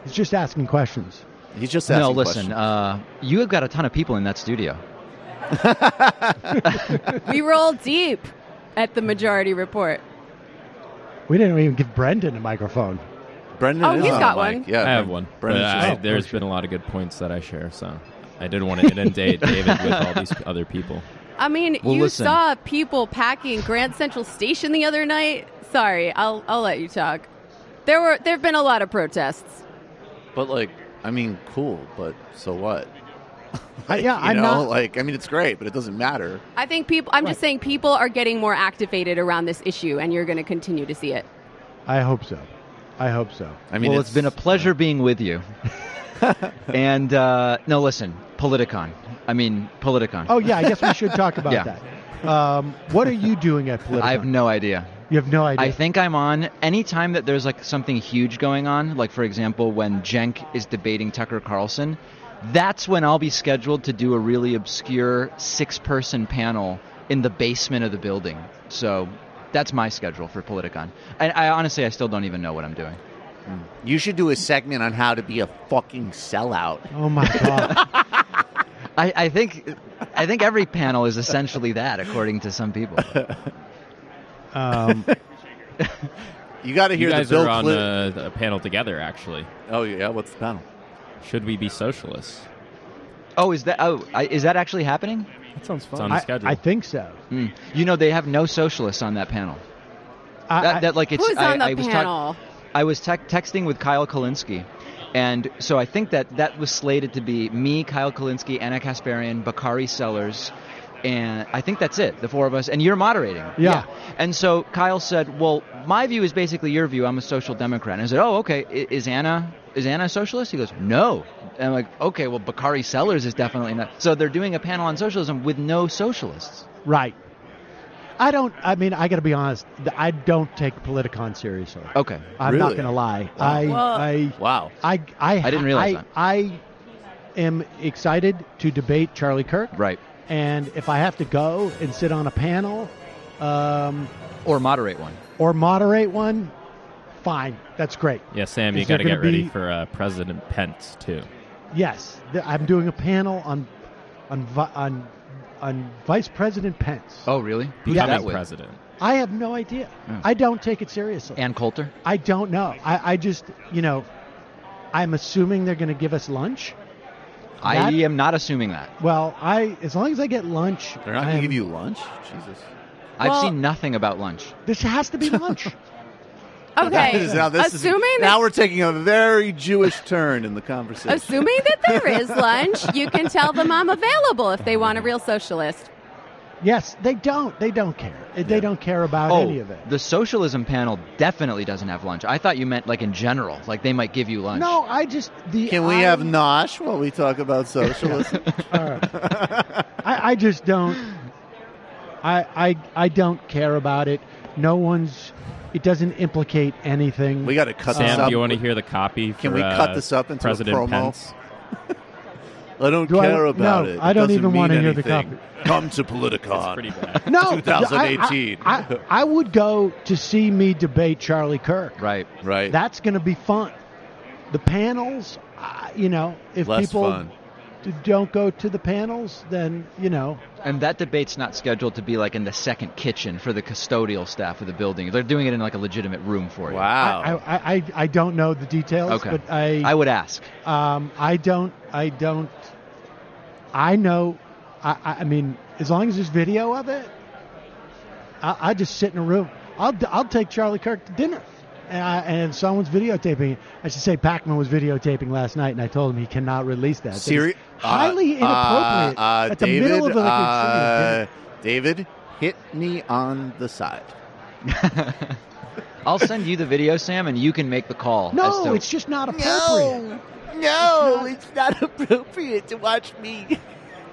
He's just asking questions. He's just asking questions. No, listen, you have got a ton of people in that studio. We roll deep at the Majority Report. We didn't even give Brendan a microphone. Brendan he's got one. Yeah, I have one. Brendan's There's been a lot of good points that I share, so I didn't want to inundate David with all these other people. I mean, Well, you listen. saw people packing Grand Central Station the other night. Sorry, I'll let you talk. There've been a lot of protests. But like, I mean, cool. But so what? It's great, but it doesn't matter. I think people. I'm just saying people are getting more activated around this issue, and you're going to continue to see it. I hope so. I mean, Well, it's been a pleasure being with you. And no, listen, Politicon. Oh, yeah, I guess we should talk about Yeah. that. What are you doing at Politicon? I have no idea. You have no idea? I think I'm on any time that there's like something huge going on, like for example when Cenk is debating Tucker Carlson. That's when I'll be scheduled to do a really obscure 6-person panel in the basement of the building. So that's my schedule for Politicon. And I honestly, I still don't even know what I'm doing. You should do a segment on how to be a fucking sellout. Oh, my God. I think every panel is essentially that, according to some people. You got to hear You guys the Bill are on Clinton. a panel together, actually. Oh yeah, what's the panel? Should we be socialists? Is that actually happening? That sounds It's fun. on the schedule. I think so. You know, they have no socialists on that panel. Who's on the panel? I was texting with Kyle Kulinski, and so I think that was slated to be me, Kyle Kulinski, Anna Kasparian, Bakari Sellers, and I think that's it, the 4 of us, and you're moderating. Yeah. And so Kyle said, well, my view is basically your view. I'm a social democrat. And I said, oh, okay. Is Anna a socialist? He goes, no. And I'm like, okay, well, Bakari Sellers is definitely not. So they're doing a panel on socialism with no socialists. Right. I got to be honest. I don't take Politicon seriously. Okay. I'm not Really? going to lie. Wow. I didn't realize that. I am excited to debate Charlie Kirk. Right. And if I have to go and sit on a panel Or moderate one. or moderate one, fine. That's great. Yeah, Sam, you Is got there to get gonna ready be- for President Pence, too. Yes. I'm doing a panel on Vice President Pence. Oh, really? Who's Yeah. that Becoming with? president. I have no idea. Oh. I don't take it seriously. Ann Coulter? I don't know. I just, I'm assuming they're going to give us lunch. I am not assuming that. Well, as long as I get lunch, They're not going to give you lunch? Jesus. I've seen nothing about lunch. This has to be lunch. Okay, Now we're taking a very Jewish turn in the conversation. assuming that there is lunch, you can tell them I'm available if they want a real socialist. Yes, they don't. They don't care. They don't care about any of it. The socialism panel definitely doesn't have lunch. I thought you meant like in general, like they might give you lunch. No, I just Can we have nosh while we talk about socialism? I just don't. I don't care about it. No one's. It doesn't implicate anything. We got to cut this Sam, up. do you want to hear the copy for Can we cut this up into President a promo? Pence? I don't Do I- care about no, it. I It don't doesn't even wanna mean hear the anything. Come to Politicon. It's pretty bad. No, 2018. I would go to see me debate Charlie Kirk. Right. Right. That's going to be fun. The panels, if Less people fun. don't go to the panels, then And that debate's not scheduled to be like in the second kitchen for the custodial staff of the building. They're doing it in like a legitimate room for you. Wow. I don't know the details. Okay. But I would ask. I don't. I know. I mean, as long as there's video of it, I just sit in a room. I'll take Charlie Kirk to dinner, and someone's videotaping. I should say Pakman was videotaping last night, and I told him he cannot release that. Highly inappropriate at the middle of a David, hit me on the side. I'll send you the video, Sam, and you can make the call. No, it's just not appropriate. No, it's not appropriate to watch me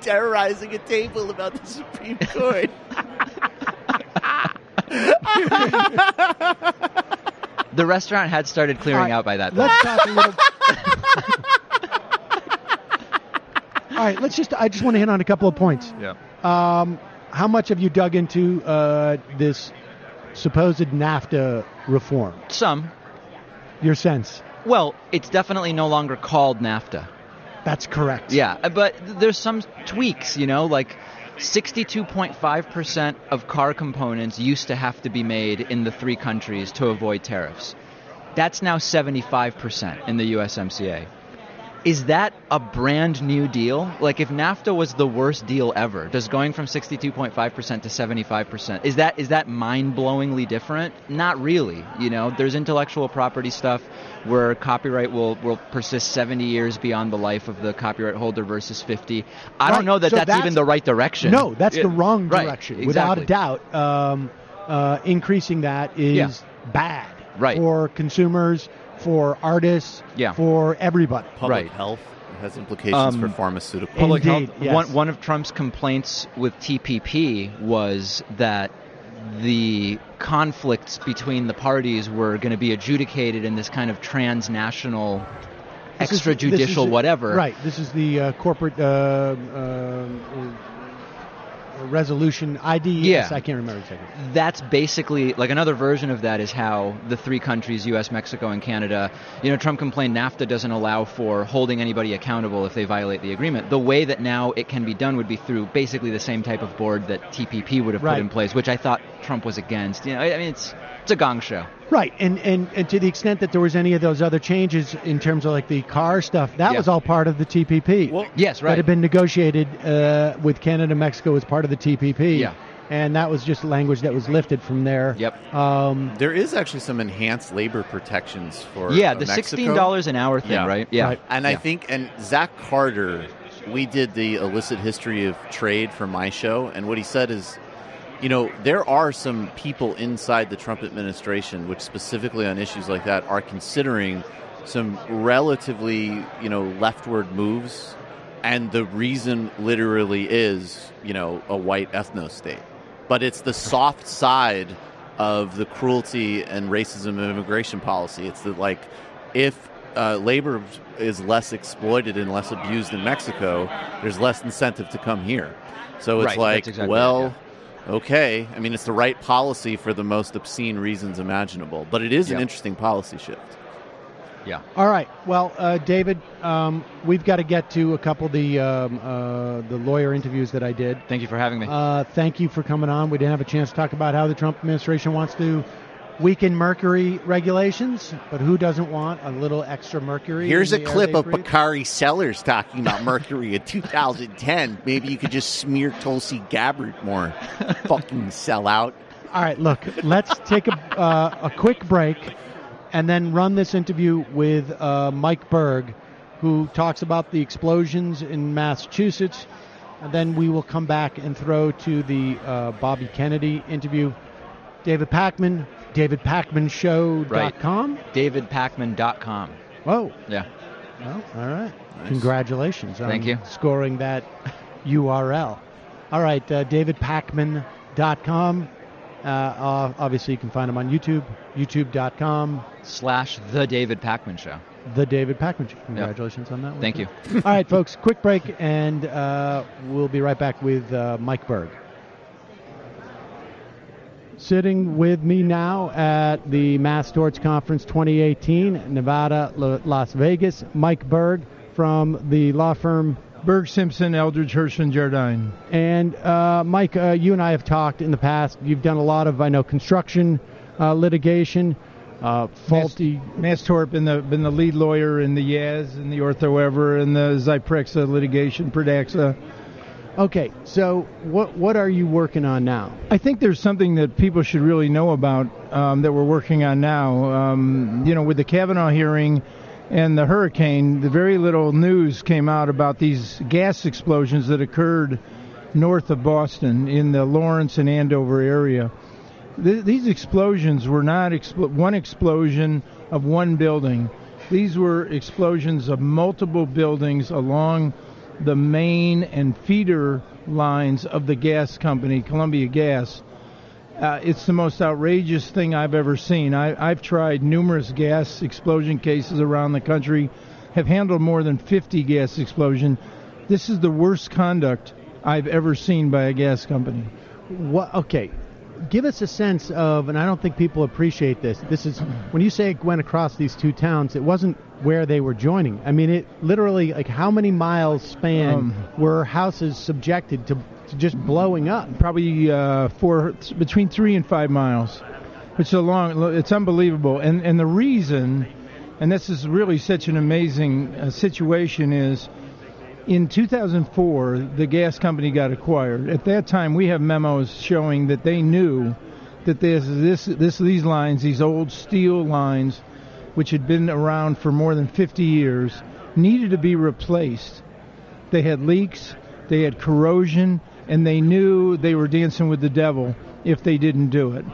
terrorizing a table about the Supreme Court. The restaurant had started clearing out by that point. Let's talk a little. All right, I just want to hit on a couple of points. Yeah. How much have you dug into this supposed NAFTA reform? Some. Your sense? Well, it's definitely no longer called NAFTA. That's correct. Yeah, but there's some tweaks, like 62.5% of car components used to have to be made in the 3 countries to avoid tariffs. That's now 75% in the USMCA. Is that a brand new deal? Like, if NAFTA was the worst deal ever, does going from 62.5% to 75%, is that mind-blowingly different? Not really. You know, there's intellectual property stuff where copyright will persist 70 years beyond the life of the copyright holder versus 50. I don't know that that's even the right direction. No, that's the wrong direction. Right, Without exactly. a doubt, increasing that is bad for consumers, for artists, for everybody. Public health has implications for pharmaceuticals. Public health. Yes. One of Trump's complaints with TPP was that the conflicts between the parties were going to be adjudicated in this kind of transnational, extrajudicial whatever. Right. This is the corporate resolution IDES. I can't remember exactly. That's basically, like, another version of that is how the three countries, U.S., Mexico, and Canada, you know, Trump complained NAFTA doesn't allow for holding anybody accountable if they violate the agreement. The way that now it can be done would be through basically the same type of board that TPP would have put in place, which I thought Trump was against. You know, I mean, it's a gong show. Right, and to the extent that there was any of those other changes in terms of like the car stuff, that was all part of the TPP. Well, yes, right. That had been negotiated with Canada and Mexico as part of the TPP. Yeah. And that was just language that was lifted from there. Yep. There is actually some enhanced labor protections for the Mexico. $16 an hour thing, right? Yeah. Right. And I think, and Zach Carter, we did the illicit history of trade for my show, and what he said is, you know, there are some people inside the Trump administration, which specifically on issues like that are considering some relatively, you know, leftward moves. And the reason literally is, you know, a white ethno-state. But it's the soft side of the cruelty and racism of immigration policy. It's that, like, if labor is less exploited and less abused in Mexico, there's less incentive to come here. So it's okay, I mean, it's the right policy for the most obscene reasons imaginable, but it is an interesting policy shift. Yeah. All right. Well, David, we've got to get to a couple of the lawyer interviews that I did. Thank you for having me. Thank you for coming on. We didn't have a chance to talk about how the Trump administration wants to weaken mercury regulations, but who doesn't want a little extra mercury? Here's a clip of Bakari Sellers talking about mercury in 2010. Maybe you could just smear Tulsi Gabbard more. Fucking sellout. All right, look, let's take a quick break and then run this interview with Mike Berg, who talks about the explosions in Massachusetts. And then we will come back and throw to the Bobby Kennedy interview. David Pakman, DavidPakmanShow.com. Right. DavidPakman.com. Whoa. Yeah. Well, all right. Nice. Congratulations on Thank you. scoring that URL. All right, DavidPakman.com. Obviously, you can find him on YouTube, youtube.com/The David Pakman Show. The David Pakman Show. Congratulations on that one. Thank you. All right, folks, quick break, and we'll be right back with Mike Berg. Sitting with me now at the Mass Torts Conference 2018, Nevada, Las Vegas, Mike Berg from the law firm Berg, Simpson, Eldridge, Hirsch, and Jardine. And Mike, you and I have talked in the past. You've done a lot of, I know, construction litigation, faulty. Mass Torp been the lead lawyer in the Yaz and the Ortho Ever and the Zyprexa litigation, Predaxa. Okay, so what are you working on now? I think there's something that people should really know about that we're working on now. With the Kavanaugh hearing and the hurricane, the very little news came out about these gas explosions that occurred north of Boston in the Lawrence and Andover area. These explosions were not one explosion of one building. These were explosions of multiple buildings along the main and feeder lines of the gas company, Columbia Gas. It's the most outrageous thing I've ever seen. I've tried numerous gas explosion cases around the country, have handled more than 50 gas explosions. This is the worst conduct I've ever seen by a gas company. Okay. Give us a sense of, and I don't think people appreciate this. This is, when you say it went across these two towns, it wasn't where they were joining. I mean, it literally, like, how many miles span were houses subjected to just blowing up? Probably between 3 and 5 miles, which is it's unbelievable. And the reason and this is really such an amazing situation, is in 2004, the gas company got acquired. At that time, we have memos showing that they knew that these lines, these old steel lines, which had been around for more than 50 years, needed to be replaced. They had leaks, they had corrosion, and they knew they were dancing with the devil if they didn't do it.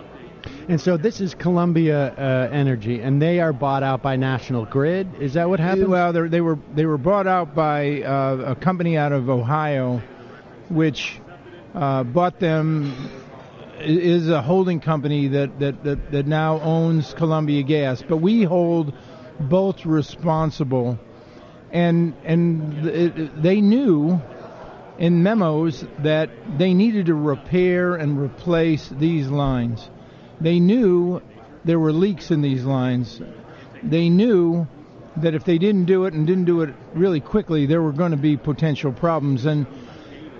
And so this is Columbia Energy, and they are bought out by National Grid. Is that what happened? Well, they were bought out by a company out of Ohio, which bought them. Is a holding company that now owns Columbia Gas, but we hold both responsible, and they knew in memos that they needed to repair and replace these lines. They knew there were leaks in these lines. They knew that if they didn't do it and didn't do it really quickly, there were going to be potential problems. And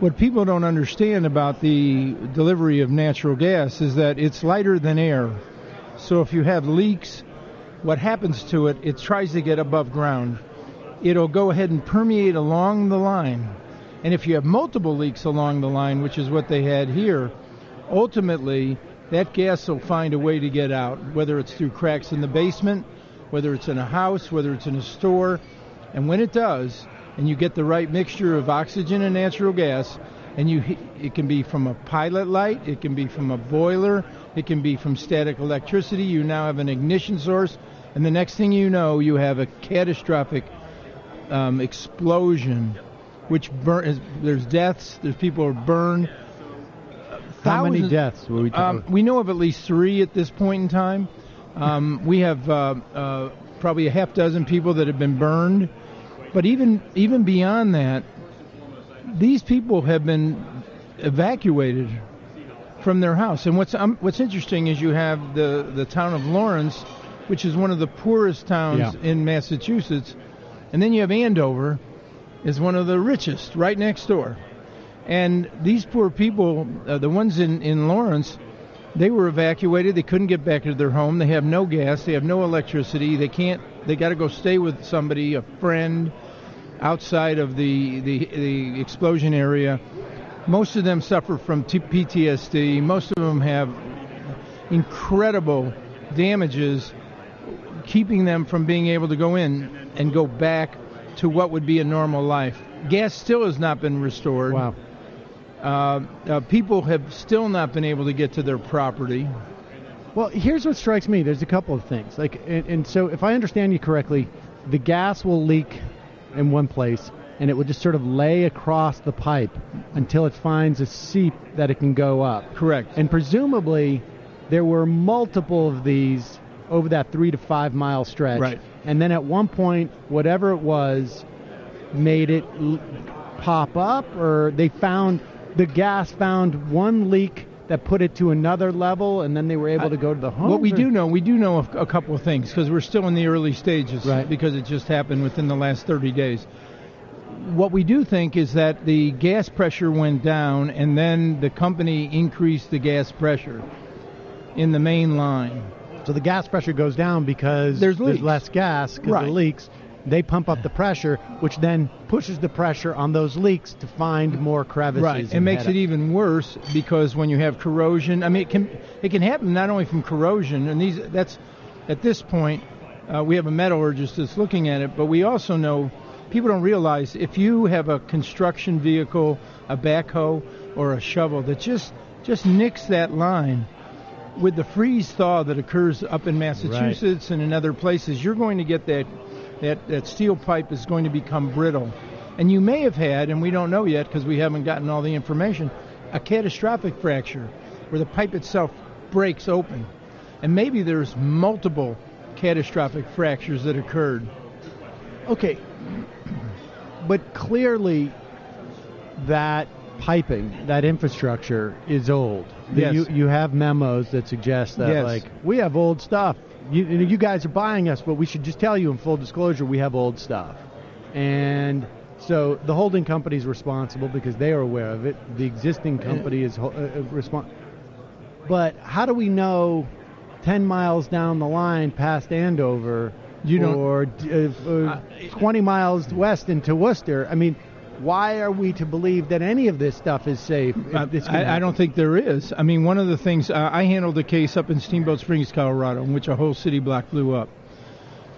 what people don't understand about the delivery of natural gas is that it's lighter than air. So if you have leaks, what happens to it, it tries to get above ground. It'll go ahead and permeate along the line. And if you have multiple leaks along the line, which is what they had here, ultimately that gas will find a way to get out, whether it's through cracks in the basement, whether it's in a house, whether it's in a store. And when it does, and you get the right mixture of oxygen and natural gas, and it can be from a pilot light, it can be from a boiler, it can be from static electricity. You now have an ignition source, and the next thing you know, you have a catastrophic explosion, which there's deaths, there's people who are burned. How many deaths were we talking? We know of at least 3 at this point in time. We have probably a half dozen people that have been burned. But even beyond that, these people have been evacuated from their house. And what's interesting is you have the town of Lawrence, which is one of the poorest towns in Massachusetts, and then you have Andover, is one of the richest, right next door. And these poor people, the ones in Lawrence, they were evacuated. They couldn't get back to their home. They have no gas. They have no electricity. They got to go stay with somebody, a friend, outside of the explosion area. Most of them suffer from PTSD. Most of them have incredible damages, keeping them from being able to go in and go back to what would be a normal life. Gas still has not been restored. Wow. People have still not been able to get to their property. Well, here's what strikes me. There's a couple of things. And so if I understand you correctly, the gas will leak in one place, and it will just sort of lay across the pipe until it finds a seep that it can go up. Correct. And presumably, there were multiple of these over that 3 to 5 mile stretch. Right. And then at one point, whatever it was, made it pop up, or the gas found one leak that put it to another level, and then they were able to go to the home. What we do know of a couple of things, because we're still in the early stages, right, because it just happened within the last 30 days. What we do think is that the gas pressure went down, and then the company increased the gas pressure in the main line. So the gas pressure goes down because there's less gas because of the leaks. They pump up the pressure, which then pushes the pressure on those leaks to find more crevices. Right, it makes it even worse because when you have corrosion, I mean, it can happen not only from corrosion, and that's at this point we have a metallurgist that's looking at it, but we also know people don't realize if you have a construction vehicle, a backhoe, or a shovel that just nicks that line. With the freeze thaw that occurs up in Massachusetts and in other places, you're going to get that steel pipe is going to become brittle. And you may have had, and we don't know yet because we haven't gotten all the information, a catastrophic fracture where the pipe itself breaks open. And maybe there's multiple catastrophic fractures that occurred. Okay, but clearly that piping, that infrastructure is old. Yes. You have memos that suggest that, like, we have old stuff. You guys are buying us, but we should just tell you in full disclosure we have old stuff. And so the holding company is responsible because they are aware of it. The existing company is responsible. But how do we know 10 miles down the line past Andover or 20 miles west into Worcester. I mean, why are we to believe that any of this stuff is safe? I don't think there is. I mean, one of the things, I handled a case up in Steamboat Springs, Colorado, in which a whole city block blew up.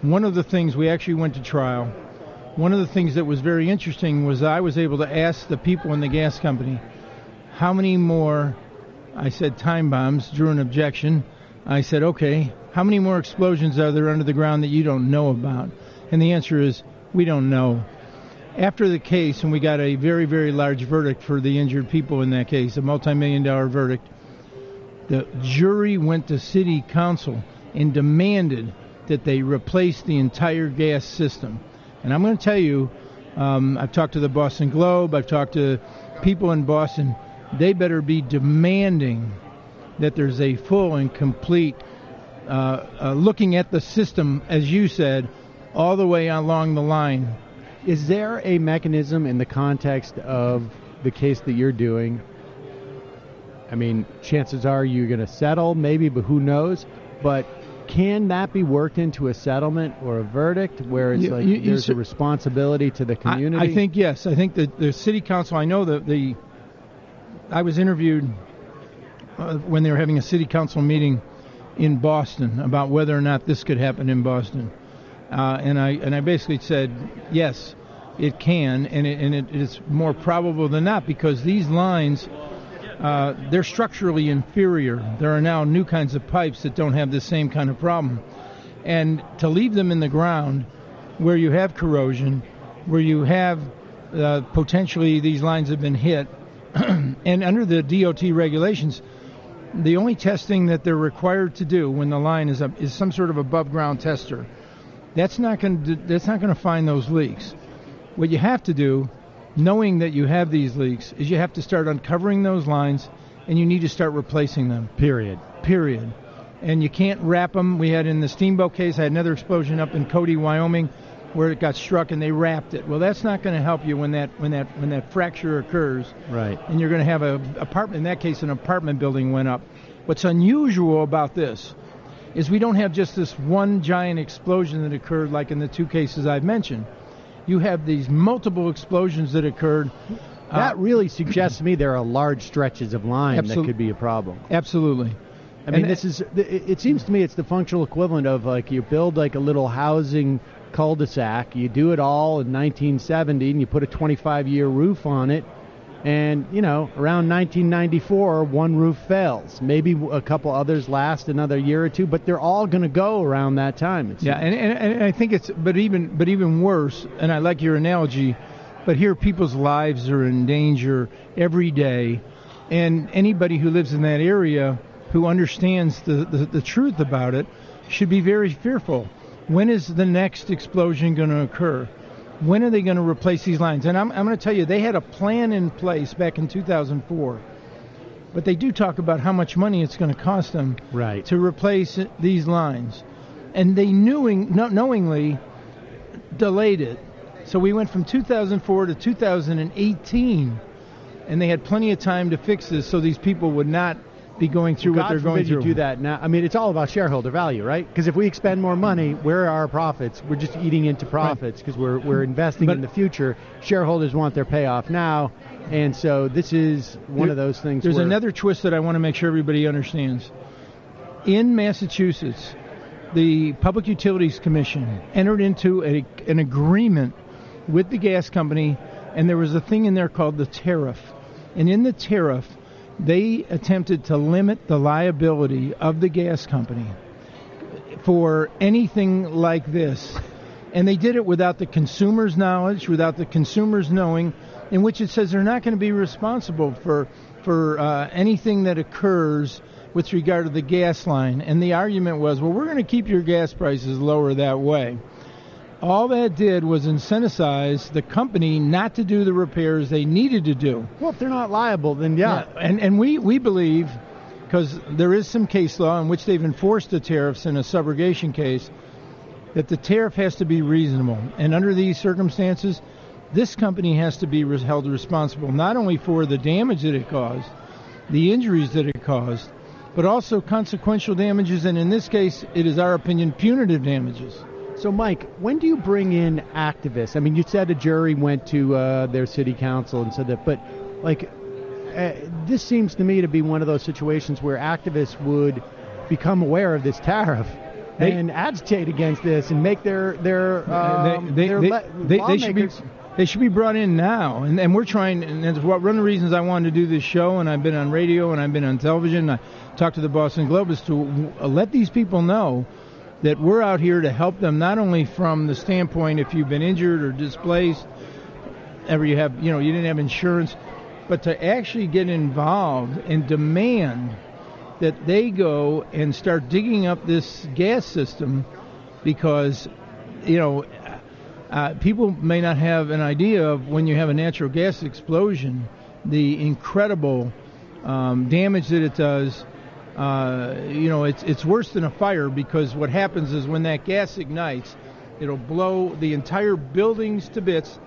One of the things, we actually went to trial. One of the things that was very interesting was I was able to ask the people in the gas company, how many more, I said time bombs, drew an objection. I said, okay, how many more explosions are there under the ground that you don't know about? And the answer is, we don't know. After the case, and we got a very, very large verdict for the injured people in that case, a multi-million-dollar verdict, the jury went to city council and demanded that they replace the entire gas system. And I'm going to tell you, I've talked to the Boston Globe, I've talked to people in Boston, they better be demanding that there's a full and complete looking at the system, as you said, all the way along the line. Is there a mechanism in the context of the case that you're doing? I mean, chances are you're going to settle, maybe, but who knows? But can that be worked into a settlement or a verdict where it's there's a responsibility to the community? I think yes. I think that the city council, I know that I was interviewed when they were having a city council meeting in Boston about whether or not this could happen in Boston. And I basically said, yes, it can, and it is more probable than not because these lines, they're structurally inferior. There are now new kinds of pipes that don't have the same kind of problem. And to leave them in the ground where you have corrosion, where you have potentially these lines have been hit, and under the DOT regulations, the only testing that they're required to do when the line is up is some sort of above ground tester. That's not going to find those leaks. What you have to do, knowing that you have these leaks, is you have to start uncovering those lines, and you need to start replacing them. Period. And you can't wrap them. We had in the Steamboat case, I had another explosion up in Cody, Wyoming, where it got struck and they wrapped it. Well, that's not going to help you when that fracture occurs. Right. And you're going to have in that case, an apartment building went up. What's unusual about this is we don't have just this one giant explosion that occurred like in the two cases I've mentioned. You have these multiple explosions that occurred. That really suggests to me there are large stretches of line that could be a problem. Absolutely. I mean, it seems to me it's the functional equivalent of like you build like a little housing cul-de-sac, you do it all in 1970 and you put a 25-year roof on it. And, around 1994, one roof fails. Maybe a couple others last another year or two, but they're all going to go around that time. Yeah, and I think but even worse, and I like your analogy, but here people's lives are in danger every day, and anybody who lives in that area who understands the truth about it should be very fearful. When is the next explosion going to occur? When are they going to replace these lines? And I'm going to tell you, they had a plan in place back in 2004. But they do talk about how much money it's going to cost them to replace these lines. And they knowingly delayed it. So we went from 2004 to 2018. And they had plenty of time to fix this so these people would not be going through what they're going through. You do that now. I mean, it's all about shareholder value, right? Because if we expend more money, where are our profits? We're just eating into profits because we're investing in the future. Shareholders want their payoff now, and so this is one of those things. There's another twist that I want to make sure everybody understands. In Massachusetts, the Public Utilities Commission entered into an agreement with the gas company, and there was a thing in there called the tariff. And in the tariff, they attempted to limit the liability of the gas company for anything like this. And they did it without the consumer's knowledge, without the consumer's knowing, in which it says they're not going to be responsible for anything that occurs with regard to the gas line. And the argument was, well, we're going to keep your gas prices lower that way. All that did was incentivize the company not to do the repairs they needed to do. Well, if they're not liable, then yeah. And we believe, because there is some case law in which they've enforced the tariffs in a subrogation case, that the tariff has to be reasonable. And under these circumstances, this company has to be held responsible not only for the damage that it caused, the injuries that it caused, but also consequential damages, and in this case, it is our opinion, punitive damages. So, Mike, when do you bring in activists? I mean, you said a jury went to their city council and said that, but like, this seems to me to be one of those situations where activists would become aware of this tariff and agitate against this and make their lawmakers. They should be brought in now, and we're trying. And that's one of the reasons I wanted to do this show. And I've been on radio and I've been on television. I talked to the Boston Globe is to let these people know that we're out here to help them, not only from the standpoint if you've been injured or displaced, ever you didn't have insurance, but to actually get involved and demand that they go and start digging up this gas system, because people may not have an idea of when you have a natural gas explosion, the incredible damage that it does. It's worse than a fire, because what happens is when that gas ignites, it'll blow the entire buildings to bits.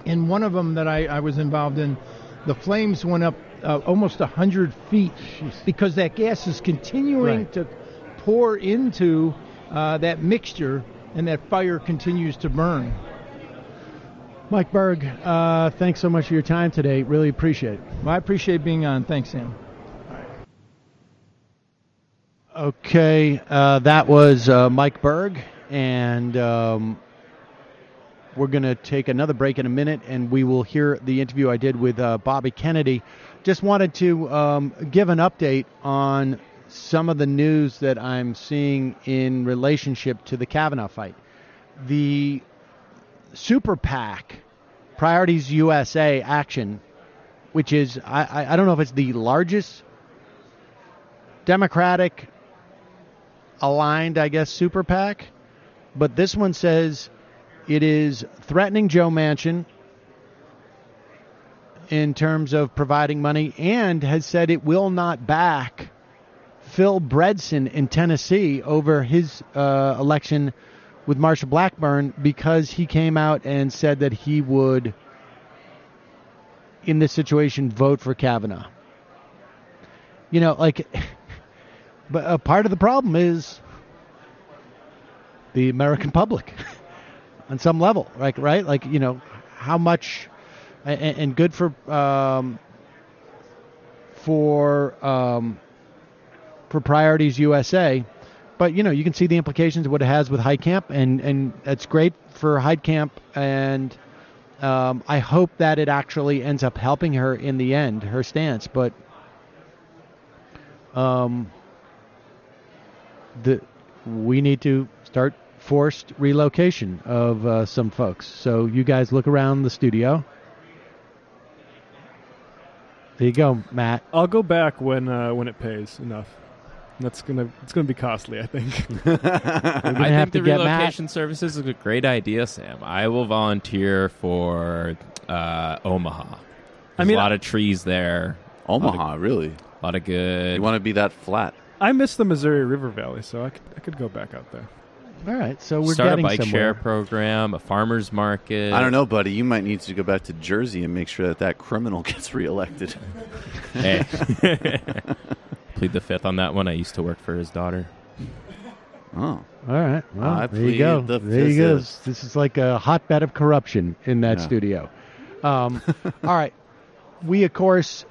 In one of them that I was involved in, the flames went up almost 100 feet because that gas is continuing to pour into that mixture, and that fire continues to burn. Mike Berg, thanks so much for your time today. Really appreciate it. Well, I appreciate being on. Thanks, Sam. Okay, that was Mike Berg, and we're going to take another break in a minute, and we will hear the interview I did with Bobby Kennedy. Just wanted to give an update on some of the news that I'm seeing in relationship to the Kavanaugh fight. The Super PAC, Priorities USA Action, which is, I don't know if it's the largest Democratic aligned, I guess, Super PAC, but this one says it is threatening Joe Manchin in terms of providing money, and has said it will not back Phil Bredesen in Tennessee over his election with Marsha Blackburn, because he came out and said that he would, in this situation, vote for Kavanaugh. But a part of the problem is the American public on some level, right? How much, and good for Priorities USA, but you can see the implications of what it has with Heitkamp, and it's great for Heitkamp, and I hope that it actually ends up helping her in the end, her stance, but we need to start forced relocation of some folks. So you guys look around the studio. There you go, Matt. I'll go back when it pays enough. It's gonna be costly, I think. I think the relocation services is a great idea, Sam. I will volunteer for Omaha. There's a lot of trees there. Omaha, really? A lot of good. You want to be that flat? I miss the Missouri River Valley, so I could go back out there. All right, so we're start getting a bike somewhere. share program, a farmer's market. I don't know, buddy. You might need to go back to Jersey and make sure that criminal gets reelected. Hey. Plead the fifth on that one. I used to work for his daughter. Oh. All right. Well, there you go. The there you go. This is like a hotbed of corruption in that studio. All right. We, of course,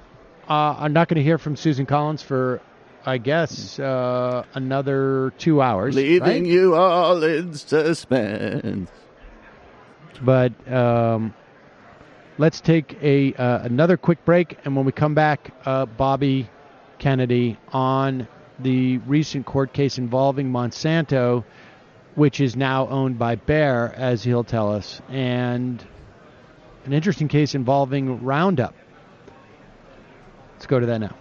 are not going to hear from Susan Collins for, I guess, another 2 hours. Leaving you all in suspense. But let's take another quick break, and when we come back, Bobby Kennedy on the recent court case involving Monsanto, which is now owned by Bayer, as he'll tell us, and an interesting case involving Roundup. Let's go to that now.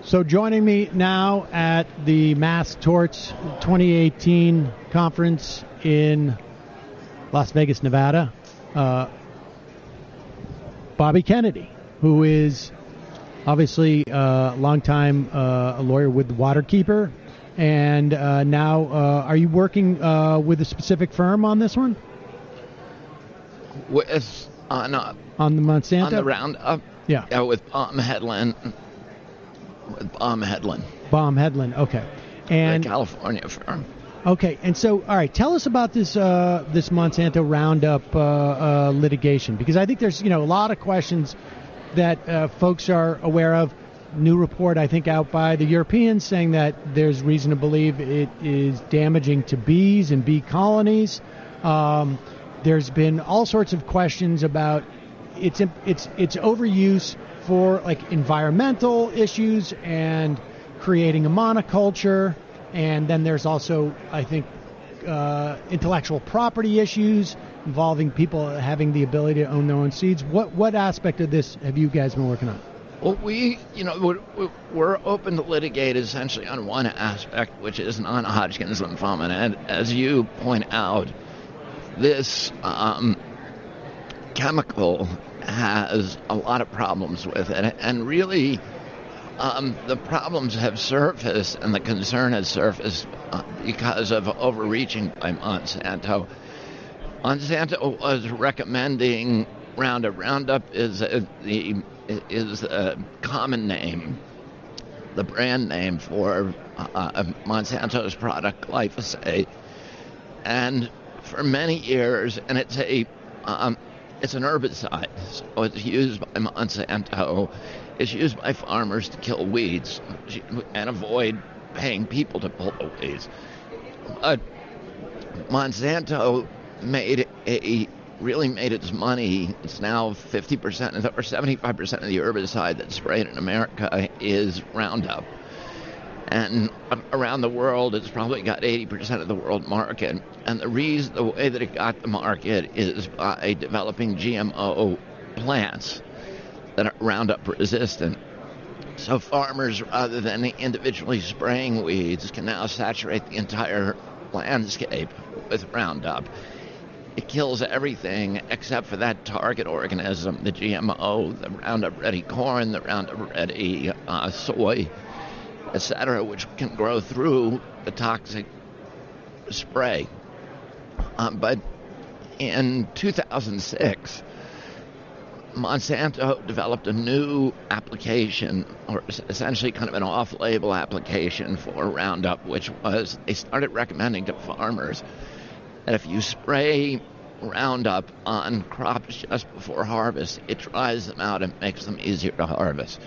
So joining me now at the Mass Torts 2018 conference in Las Vegas, Nevada, Bobby Kennedy, who is obviously a longtime a lawyer with the Waterkeeper, and now are you working with a specific firm on this one? On the Monsanto? On the Roundup? Yeah, with Baum Hedlund. With Baum Hedlund. Baum Hedlund, okay. And the California firm. Okay, and so, all right, tell us about this this Monsanto Roundup litigation, because I think there's a lot of questions that folks are aware of. New report, I think, out by the Europeans saying that there's reason to believe it is damaging to bees and bee colonies. There's been all sorts of questions about its overuse for like environmental issues and creating a monoculture. And then there's also, I think, intellectual property issues involving people having the ability to own their own seeds. What aspect of this have you guys been working on? Well, we're open to litigate essentially on one aspect, which is non-Hodgkin's lymphoma. And as you point out, this chemical has a lot of problems with it. And really, the problems have surfaced and the concern has surfaced because of overreaching by Monsanto. Monsanto was recommending Roundup. Roundup is a common name, the brand name for Monsanto's product, glyphosate. And for many years, and it's an herbicide, so it's used by Monsanto. It's used by farmers to kill weeds and avoid paying people to pull the weeds. But Monsanto really made its money. It's now 50% or 75% of the herbicide that's sprayed in America is Roundup. And around the world, it's probably got 80% of the world market. And the way that it got the market is by developing GMO plants that are Roundup resistant. So farmers, rather than individually spraying weeds, can now saturate the entire landscape with Roundup. It kills everything except for that target organism, the GMO, the Roundup Ready corn, the Roundup Ready soy, etc., which can grow through the toxic spray. But in 2006, Monsanto developed a new application, or essentially kind of an off-label application for Roundup, which was they started recommending to farmers that if you spray Roundup on crops just before harvest, it dries them out and makes them easier to harvest.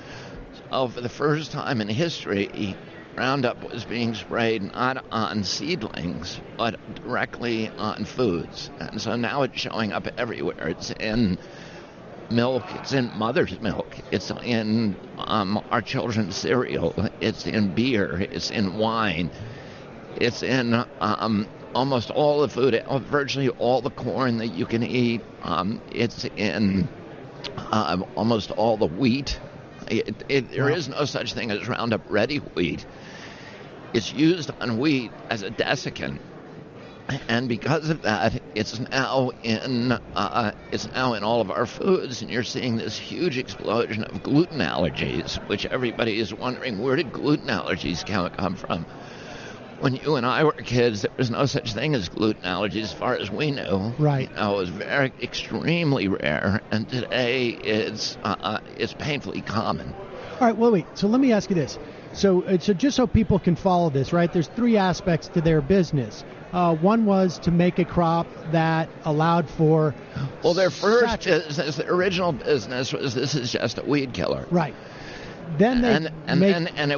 So for the first time in history, Roundup was being sprayed not on seedlings, but directly on foods. And so now it's showing up everywhere. It's in milk, it's in mother's milk, it's in our children's cereal, it's in beer, it's in wine, it's in almost all the food, virtually all the corn that you can eat. It's in almost all the wheat. There is no such thing as Roundup Ready wheat. It's used on wheat as a desiccant, and because of that, it's now in all of our foods. And you're seeing this huge explosion of gluten allergies, which everybody is wondering, where did gluten allergies come from? When you and I were kids, there was no such thing as gluten allergies as far as we knew. Right. It was extremely rare, and today it's painfully common. All right, well, wait. So let me ask you this. So just so people can follow this, right, there's three aspects to their business. One was to make a crop that allowed for... Well, their first business, the original business was this is just a weed killer. Right. Then they and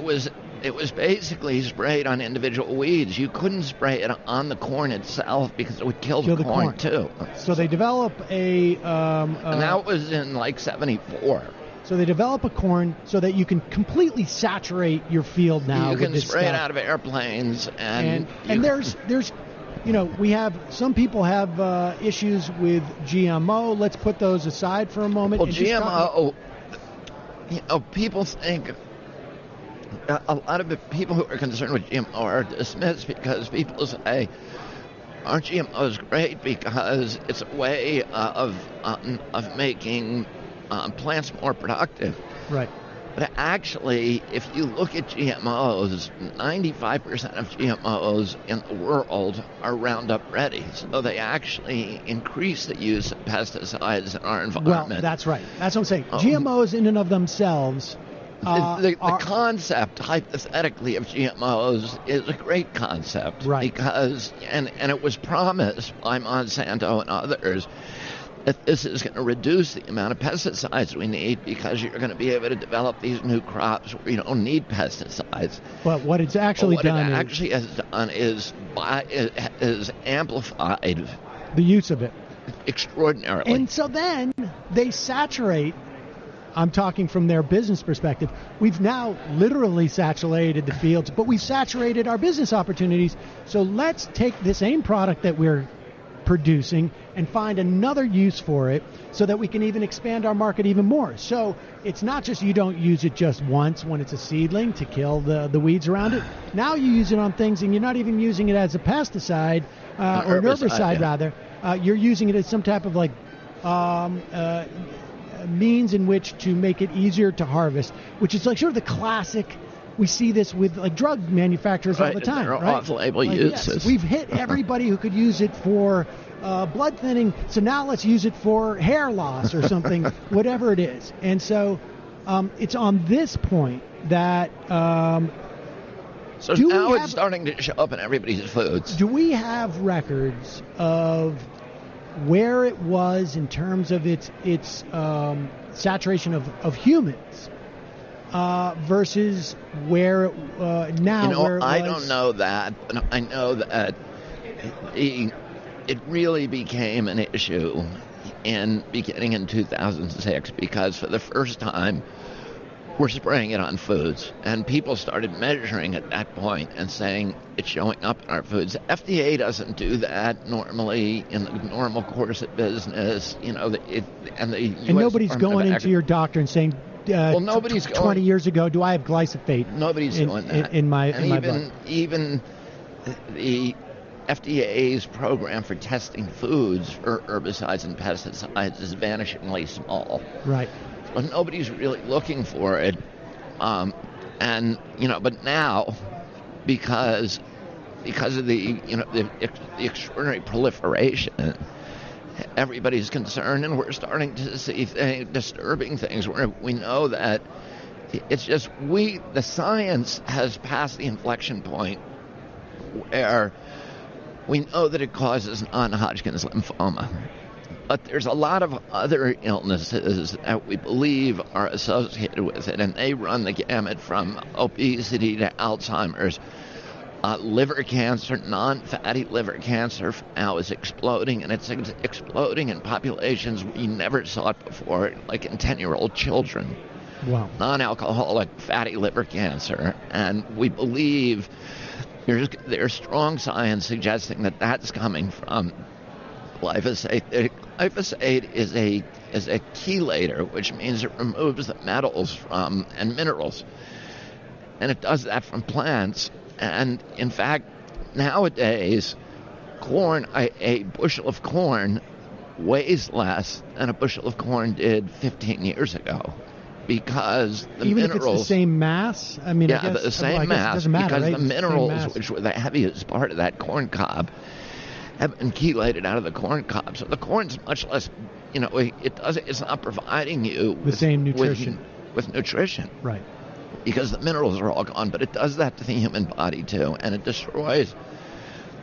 it was basically sprayed on individual weeds. You couldn't spray it on the corn itself because it would kill the corn too. So they develop and that was in like 74. So they develop a corn so that you can completely saturate your field now. You can with this spray stuff. it out of airplanes, and there's we have some people have issues with GMO. Let's put those aside for a moment. Well, GMO, people think. A lot of the people who are concerned with GMO are dismissed because people say, aren't GMOs great because it's a way of making plants more productive? Right. But actually, if you look at GMOs, 95% of GMOs in the world are Roundup Ready. So they actually increase the use of pesticides in our environment. Well, that's right. That's what I'm saying. GMOs in and of themselves The concept, hypothetically, of GMOs is a great concept. Right. Because, and it was promised by Monsanto and others, that this is going to reduce the amount of pesticides we need because you're going to be able to develop these new crops where you don't need pesticides. But what it's actually done is amplified the use of it extraordinarily. And so then they saturate. I'm talking from their business perspective. We've now literally saturated the fields, but we've saturated our business opportunities. So let's take the same product that we're producing and find another use for it so that we can even expand our market even more. So it's not just you don't use it just once when it's a seedling to kill the weeds around it. Now you use it on things, and you're not even using it as a pesticide or herbicide, rather. You're using it as some type of like means in which to make it easier to harvest, which is like sort of the classic. We see this with like drug manufacturers all the time. There are right? off-label uses. Yes, we've hit everybody who could use it for blood thinning, so now let's use it for hair loss or something, whatever it is. And so it's on this point that so now it's starting to show up in everybody's foods. Do we have records of where it was in terms of its saturation of humans versus where it, now where it was? I don't know that, but I know that it really became an issue beginning in 2006 because for the first time we're spraying it on foods, and people started measuring at that point and saying it's showing up in our foods. FDA doesn't do that normally in the normal course of business, and nobody's going into your doctor and saying, nobody's 20 years ago, do I have glyphosate? Nobody's doing that in my blood. Even the FDA's program for testing foods for herbicides and pesticides is vanishingly small. Right. But nobody's really looking for it, but now, because of the extraordinary proliferation, everybody's concerned, and we're starting to see disturbing things where we know that it's just the science has passed the inflection point where we know that it causes non-Hodgkin's lymphoma. But there's a lot of other illnesses that we believe are associated with it, and they run the gamut from obesity to Alzheimer's. Liver cancer, non-fatty liver cancer now is exploding, and it's exploding in populations we never saw it before, like in 10-year-old children. Wow. Non-alcoholic fatty liver cancer, and we believe there's strong science suggesting that that's coming from glyphosate. Glyphosate is a chelator, which means it removes the metals and minerals, and it does that from plants. And in fact, nowadays, a bushel of corn weighs less than a bushel of corn did 15 years ago, because the even minerals. If it's the same mass. I mean, yeah, the same mass. It doesn't matter, because the minerals, which were the heaviest part of that corn cob, have been chelated out of the corn cob. So the corn's much less, it's not providing you the same nutrition. With nutrition. Right. Because the minerals are all gone, but it does that to the human body too, and it destroys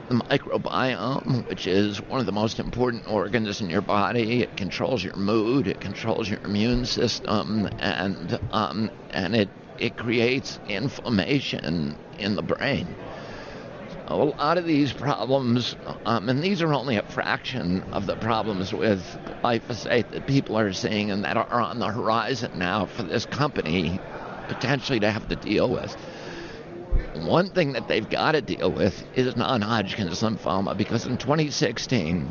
the microbiome, which is one of the most important organs in your body. It controls your mood, it controls your immune system, and it creates inflammation in the brain. A lot of these problems, and these are only a fraction of the problems with glyphosate that people are seeing and that are on the horizon now for this company potentially to have to deal with. One thing that they've got to deal with is non-Hodgkin's lymphoma, because in 2016,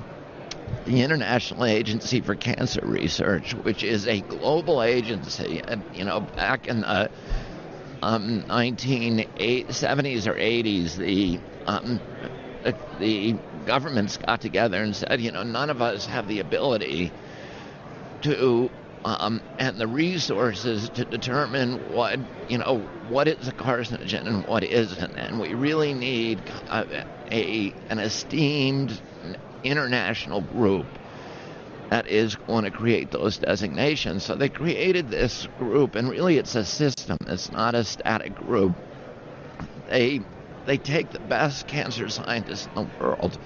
the International Agency for Cancer Research, which is a global agency, back in the 1970s or 80s, the governments got together and said, none of us have the ability to and the resources to determine what is a carcinogen and what isn't, and we really need an esteemed international group that is going to create those designations. So they created this group, and really it's a system. It's not a static group. They take the best cancer scientists in the world,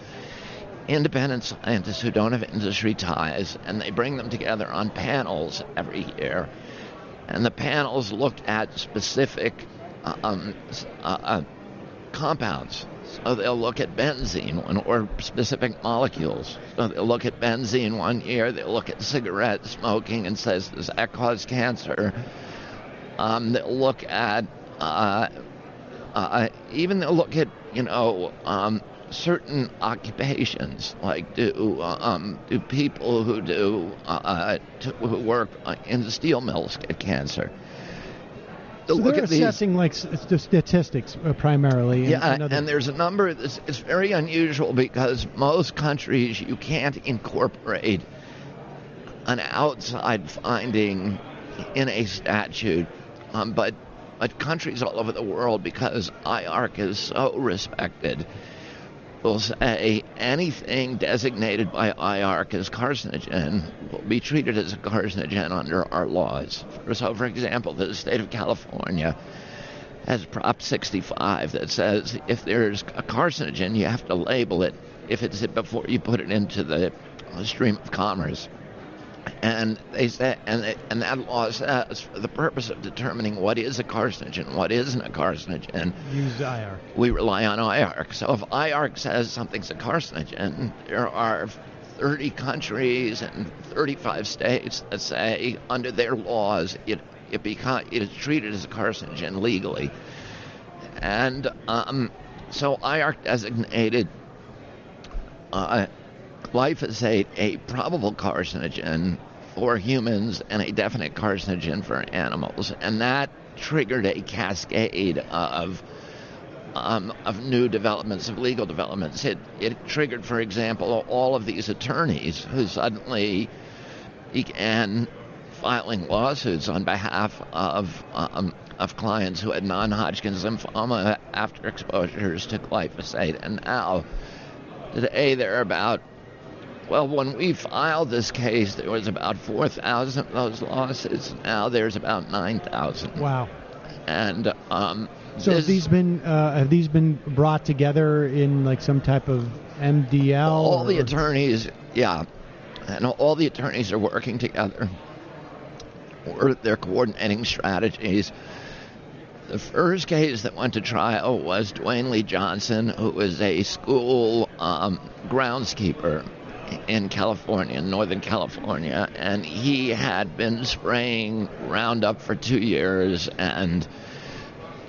independent scientists who don't have industry ties, and they bring them together on panels every year. And the panels look at specific compounds. So they'll look at benzene or specific molecules. So they'll look at benzene one year, they'll look at cigarette smoking and says, does that cause cancer? They'll look at, even they'll look at, certain occupations, like do people who work in the steel mills get cancer? So they're assessing like statistics primarily. And there's a number. It's very unusual because most countries you can't incorporate an outside finding in a statute, but countries all over the world, because IARC is so respected, will say anything designated by IARC as carcinogen will be treated as a carcinogen under our laws. So, for example, the state of California has Prop 65 that says if there's a carcinogen, you have to label it if it's before you put it into the stream of commerce. And they say, and that law says, for the purpose of determining what is a carcinogen, what isn't a carcinogen, use IARC. We rely on IARC. So if IARC says something's a carcinogen, there are 30 countries and 35 states that say under their laws it is treated as a carcinogen legally. And so IARC designated glyphosate a probable carcinogen for humans and a definite carcinogen for animals, and that triggered a cascade of new developments, of legal developments. It triggered, for example, all of these attorneys who suddenly began filing lawsuits on behalf of clients who had non-Hodgkin's lymphoma after exposures to glyphosate, and now today there are about, well, when we filed this case, there was about 4,000 of those lawsuits. Now there's about 9,000. Wow. And so have these been brought together in like some type of MDL? All the attorneys, yeah, and all the attorneys are working together, or they're coordinating strategies. The first case that went to trial was Dwayne Lee Johnson, who was a school groundskeeper in California, in Northern California, and he had been spraying Roundup for 2 years, and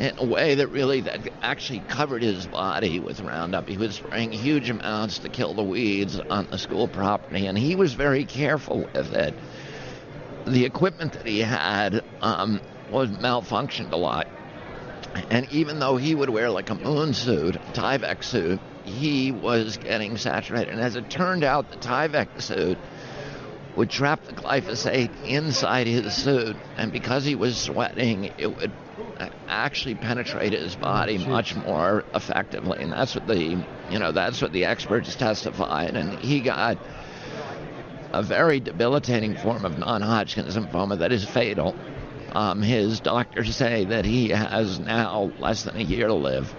in a way that actually covered his body with Roundup. He was spraying huge amounts to kill the weeds on the school property, and he was very careful with it. The equipment that he had was malfunctioned a lot, and even though he would wear like a moon suit, a Tyvek suit, he was getting saturated. And as it turned out, the Tyvek suit would trap the glyphosate inside his suit, and because he was sweating, it would actually penetrate his body much more effectively. And that's what the experts testified. And he got a very debilitating form of non-Hodgkin's lymphoma that is fatal. His doctors say that he has now less than a year to live.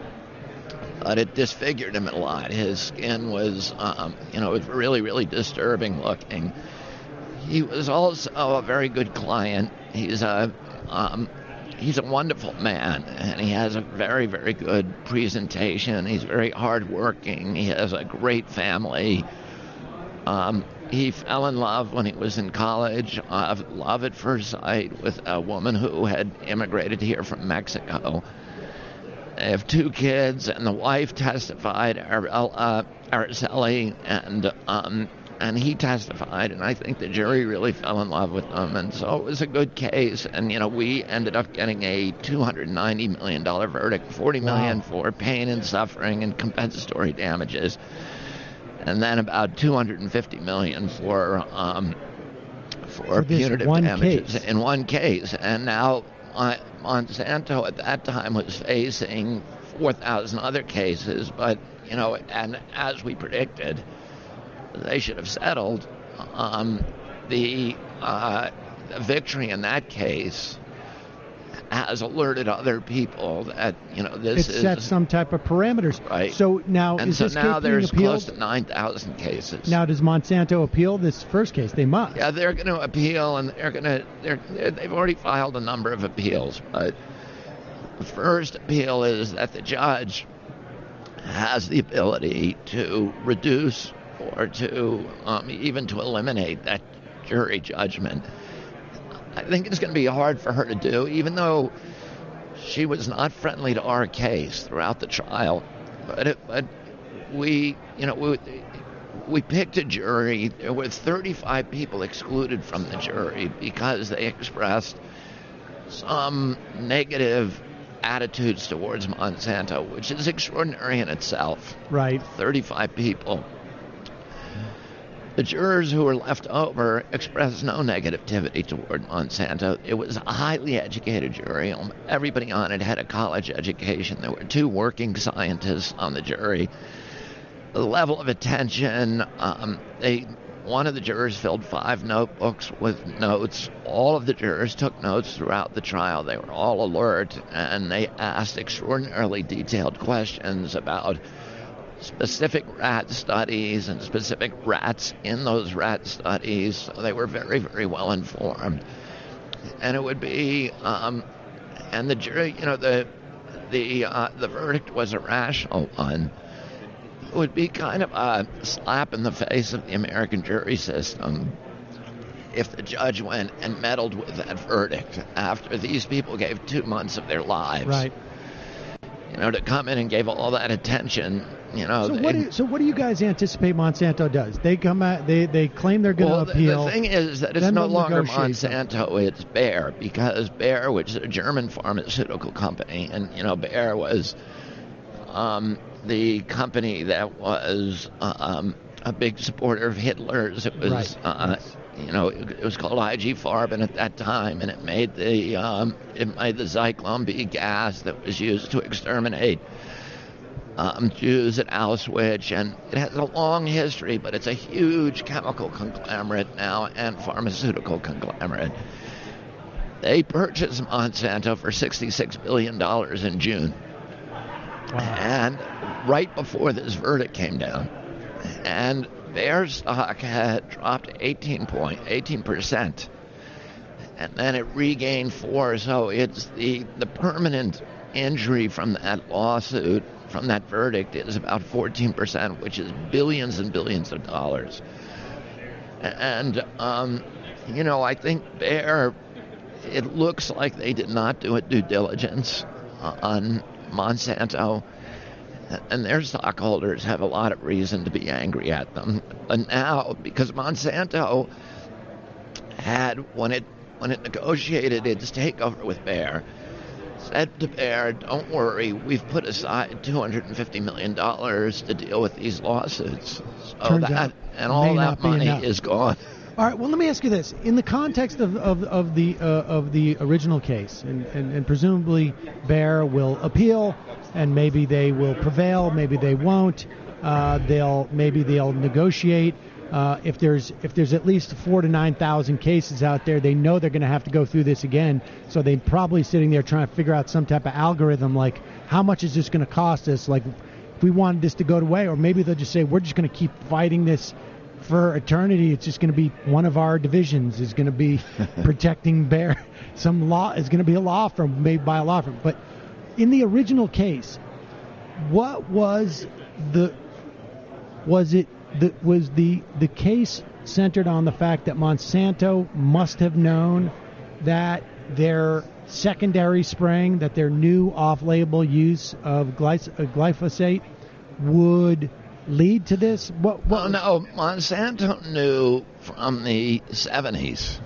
But it disfigured him a lot. His skin was, it was really, really disturbing looking. He was also a very good client. He's a wonderful man, and he has a very, very good presentation. He's very hardworking. He has a great family. He fell in love when he was in college, love at first sight, with a woman who had immigrated here from Mexico. They have 2 kids, and the wife testified, Araceli, and he testified, and I think the jury really fell in love with them, and so it was a good case. And we ended up getting a $290 million verdict, $40 million for pain and suffering and compensatory damages, and then about $250 million for punitive damages in one case. And now Monsanto at that time was facing 4,000 other cases, but and as we predicted, they should have settled. the victory in that case has alerted other people that this it sets some type of parameters. Right. So now and is so this now case there's being close appealed? to 9,000 cases. Now does Monsanto appeal this first case? They must. Yeah, they're going to appeal, and they've already filed a number of appeals. But the first appeal is that the judge has the ability to reduce or to even to eliminate that jury judgment. I think it's going to be hard for her to do, even though she was not friendly to our case throughout the trial. But we picked a jury. There were 35 people excluded from the jury because they expressed some negative attitudes towards Monsanto, which is extraordinary in itself. Right. 35 people. The jurors who were left over expressed no negativity toward Monsanto. It was a highly educated jury. Everybody on it had a college education. There were 2 working scientists on the jury. The level of attention, one of the jurors filled 5 notebooks with notes. All of the jurors took notes throughout the trial. They were all alert, and they asked extraordinarily detailed questions about specific rat studies and specific rats in those rat studies. So they were very, very well informed. And it would be, and the jury, the verdict was a rational one. It would be kind of a slap in the face of the American jury system if the judge went and meddled with that verdict after these people gave 2 months of their lives. Right. To come in and gave all that attention. So what do you guys anticipate Monsanto does? They come out, they claim they're going to appeal. The thing is that it's no longer Monsanto, it's Bayer, because Bayer, which is a German pharmaceutical company, and Bayer was the company that was a big supporter of Hitler's. It was it was called IG Farben at that time, and it made the Zyklon B gas that was used to exterminate Jews at Auschwitz, and it has a long history, but it's a huge chemical conglomerate now and pharmaceutical conglomerate. They purchased Monsanto for $66 billion in June. Wow. And right before this verdict came down. And their stock had dropped 18%. And then it regained 4%. So it's the permanent injury from that lawsuit, from that verdict, is about 14%, which is billions and billions of dollars. And, I think Bayer, it looks like they did not do a due diligence on Monsanto, and their stockholders have a lot of reason to be angry at them. But now, because Monsanto had, when it negotiated its takeover with Bayer, said to Bayer, don't worry, we've put aside $250 million to deal with these lawsuits. So that, and all that money is gone. All right. Well, let me ask you this: in the context of the original case, and presumably Bayer will appeal, and maybe they will prevail, maybe they won't. They'll negotiate. If there's at least 4,000 to 9,000 cases out there, they know they're going to have to go through this again. So they're probably sitting there trying to figure out some type of algorithm, like how much is this going to cost us? Like if we wanted this to go away, or maybe they'll just say we're just going to keep fighting this for eternity. It's just going to be one of our divisions is going to be protecting Bayer. Some law is going to be a law firm made by a law firm. But in the original case, what was the case centered on the fact that Monsanto must have known that their secondary spraying, that their new off-label use of glyphosate would lead to this? No, Monsanto knew from the 70s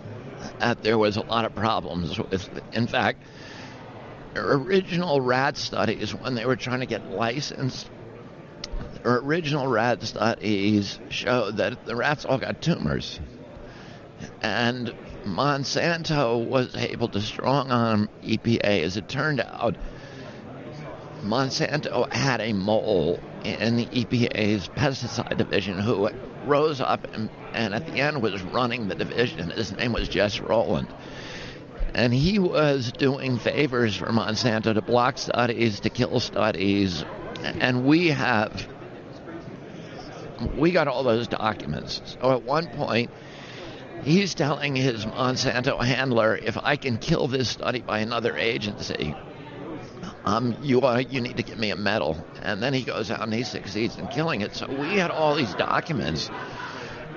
that there was a lot of problems with, in fact, their original rat studies, when they were trying to get licensed, their original rat studies showed that the rats all got tumors. And Monsanto was able to strong arm EPA. As it turned out, Monsanto had a mole in the EPA's pesticide division who rose up and at the end was running the division. His name was Jess Rowland. And he was doing favors for Monsanto to block studies, to kill studies. And we got all those documents. So at one point, he's telling his Monsanto handler, if I can kill this study by another agency, you need to give me a medal. And then he goes out and he succeeds in killing it. So we had all these documents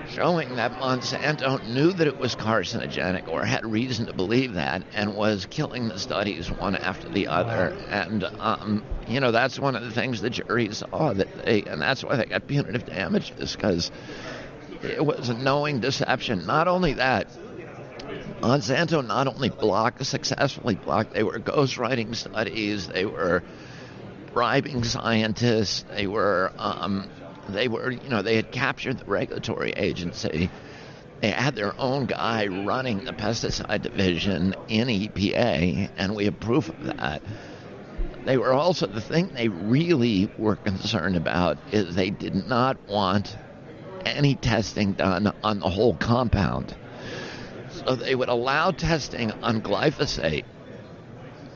showing that Monsanto knew that it was carcinogenic or had reason to believe that and was killing the studies one after the other. And, that's one of the things the jury saw, and that's why they got punitive damages, because it was a knowing deception. Not only that, Monsanto not only successfully blocked, they were ghostwriting studies, they were bribing scientists, they had captured the regulatory agency. They had their own guy running the pesticide division in EPA, and we have proof of that. They were also, the thing they really were concerned about is they did not want any testing done on the whole compound. So they would allow testing on glyphosate,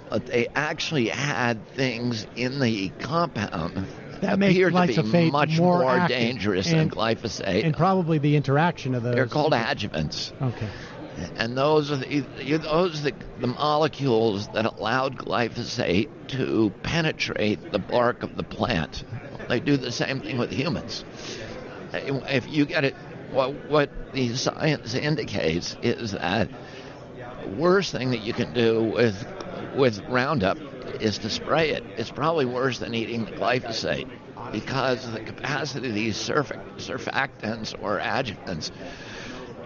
but they actually had things in the compound that appeared to be much more dangerous than glyphosate. And probably the interaction of those. They're called adjuvants. Okay. And those are the molecules that allowed glyphosate to penetrate the bark of the plant. They do the same thing with humans. If you get it, what the science indicates is that the worst thing that you can do with Roundup is to spray it. It's probably worse than eating the glyphosate, because of the capacity of these surfactants or adjuvants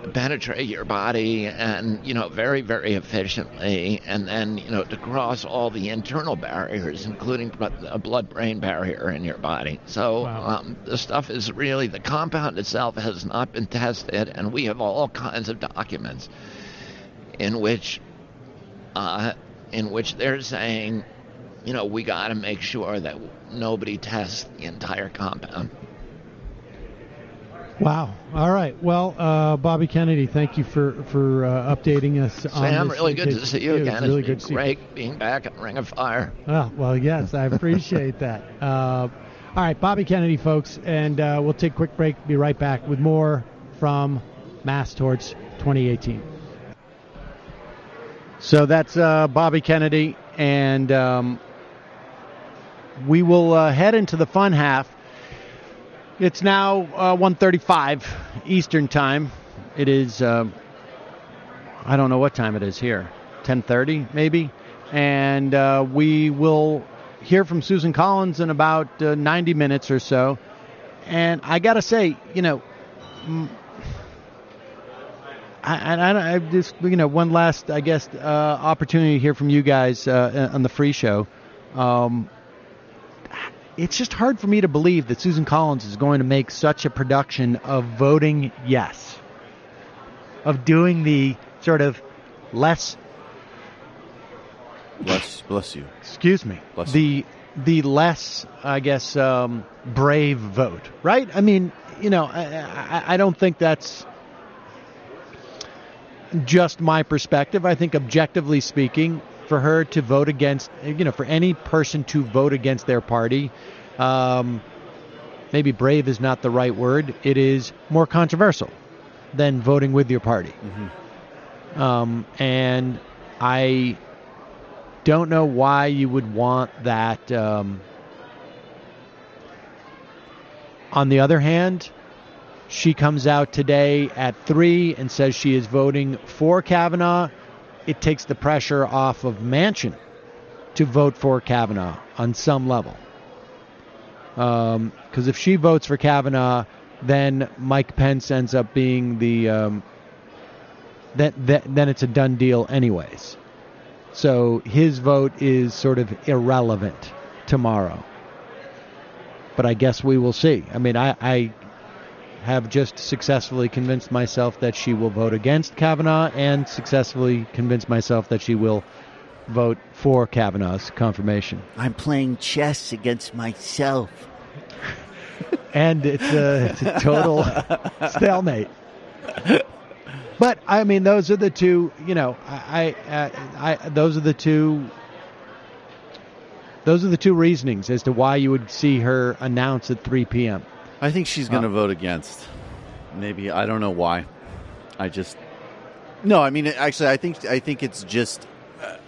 to penetrate your body and, very, very efficiently, and then, to cross all the internal barriers, including a blood-brain barrier in your body. So the stuff is really, the compound itself has not been tested, and we have all kinds of documents in which they're saying, we got to make sure that nobody tests the entire compound. Wow. All right. Well, Bobby Kennedy, thank you for updating us on Sam, this. really good to see you again. Really it's good to see great being back at Ring of Fire. Oh, well, yes, I appreciate that. All right, Bobby Kennedy, folks, and we'll take a quick break. Be right back with more from Mass Torts 2018. So that's Bobby Kennedy, and we will head into the fun half. It's now 1:35 Eastern Time. It is, I don't know what time it is here, 10:30 maybe. And we will hear from Susan Collins in about 90 minutes or so. And I got to say, I just, one last, I guess, opportunity to hear from you guys on the free show. It's just hard for me to believe that Susan Collins is going to make such a production of voting yes, of doing the sort of less. Bless you. Excuse me. Bless you. The less, I guess, brave vote, right? I mean, I don't think that's just my perspective. I think objectively speaking, for her to vote against, for any person to vote against their party, maybe brave is not the right word. It is more controversial than voting with your party. Mm-hmm. And I don't know why you would want that. On the other hand, she comes out today at 3 and says she is voting for Kavanaugh. It takes the pressure off of Manchin to vote for Kavanaugh on some level. Because if she votes for Kavanaugh, then Mike Pence ends up being the then it's a done deal anyways. So his vote is sort of irrelevant tomorrow. But I guess we will see. I mean, I have just successfully convinced myself that she will vote against Kavanaugh and successfully convinced myself that she will vote for Kavanaugh's confirmation. I'm playing chess against myself. And it's a total stalemate. But I mean, those are the two. You know, those are the two. Those are the two reasonings as to why you would see her announce at 3 p.m. I think she's going to vote against. Maybe, I don't know why. No, I mean, actually, I think it's just.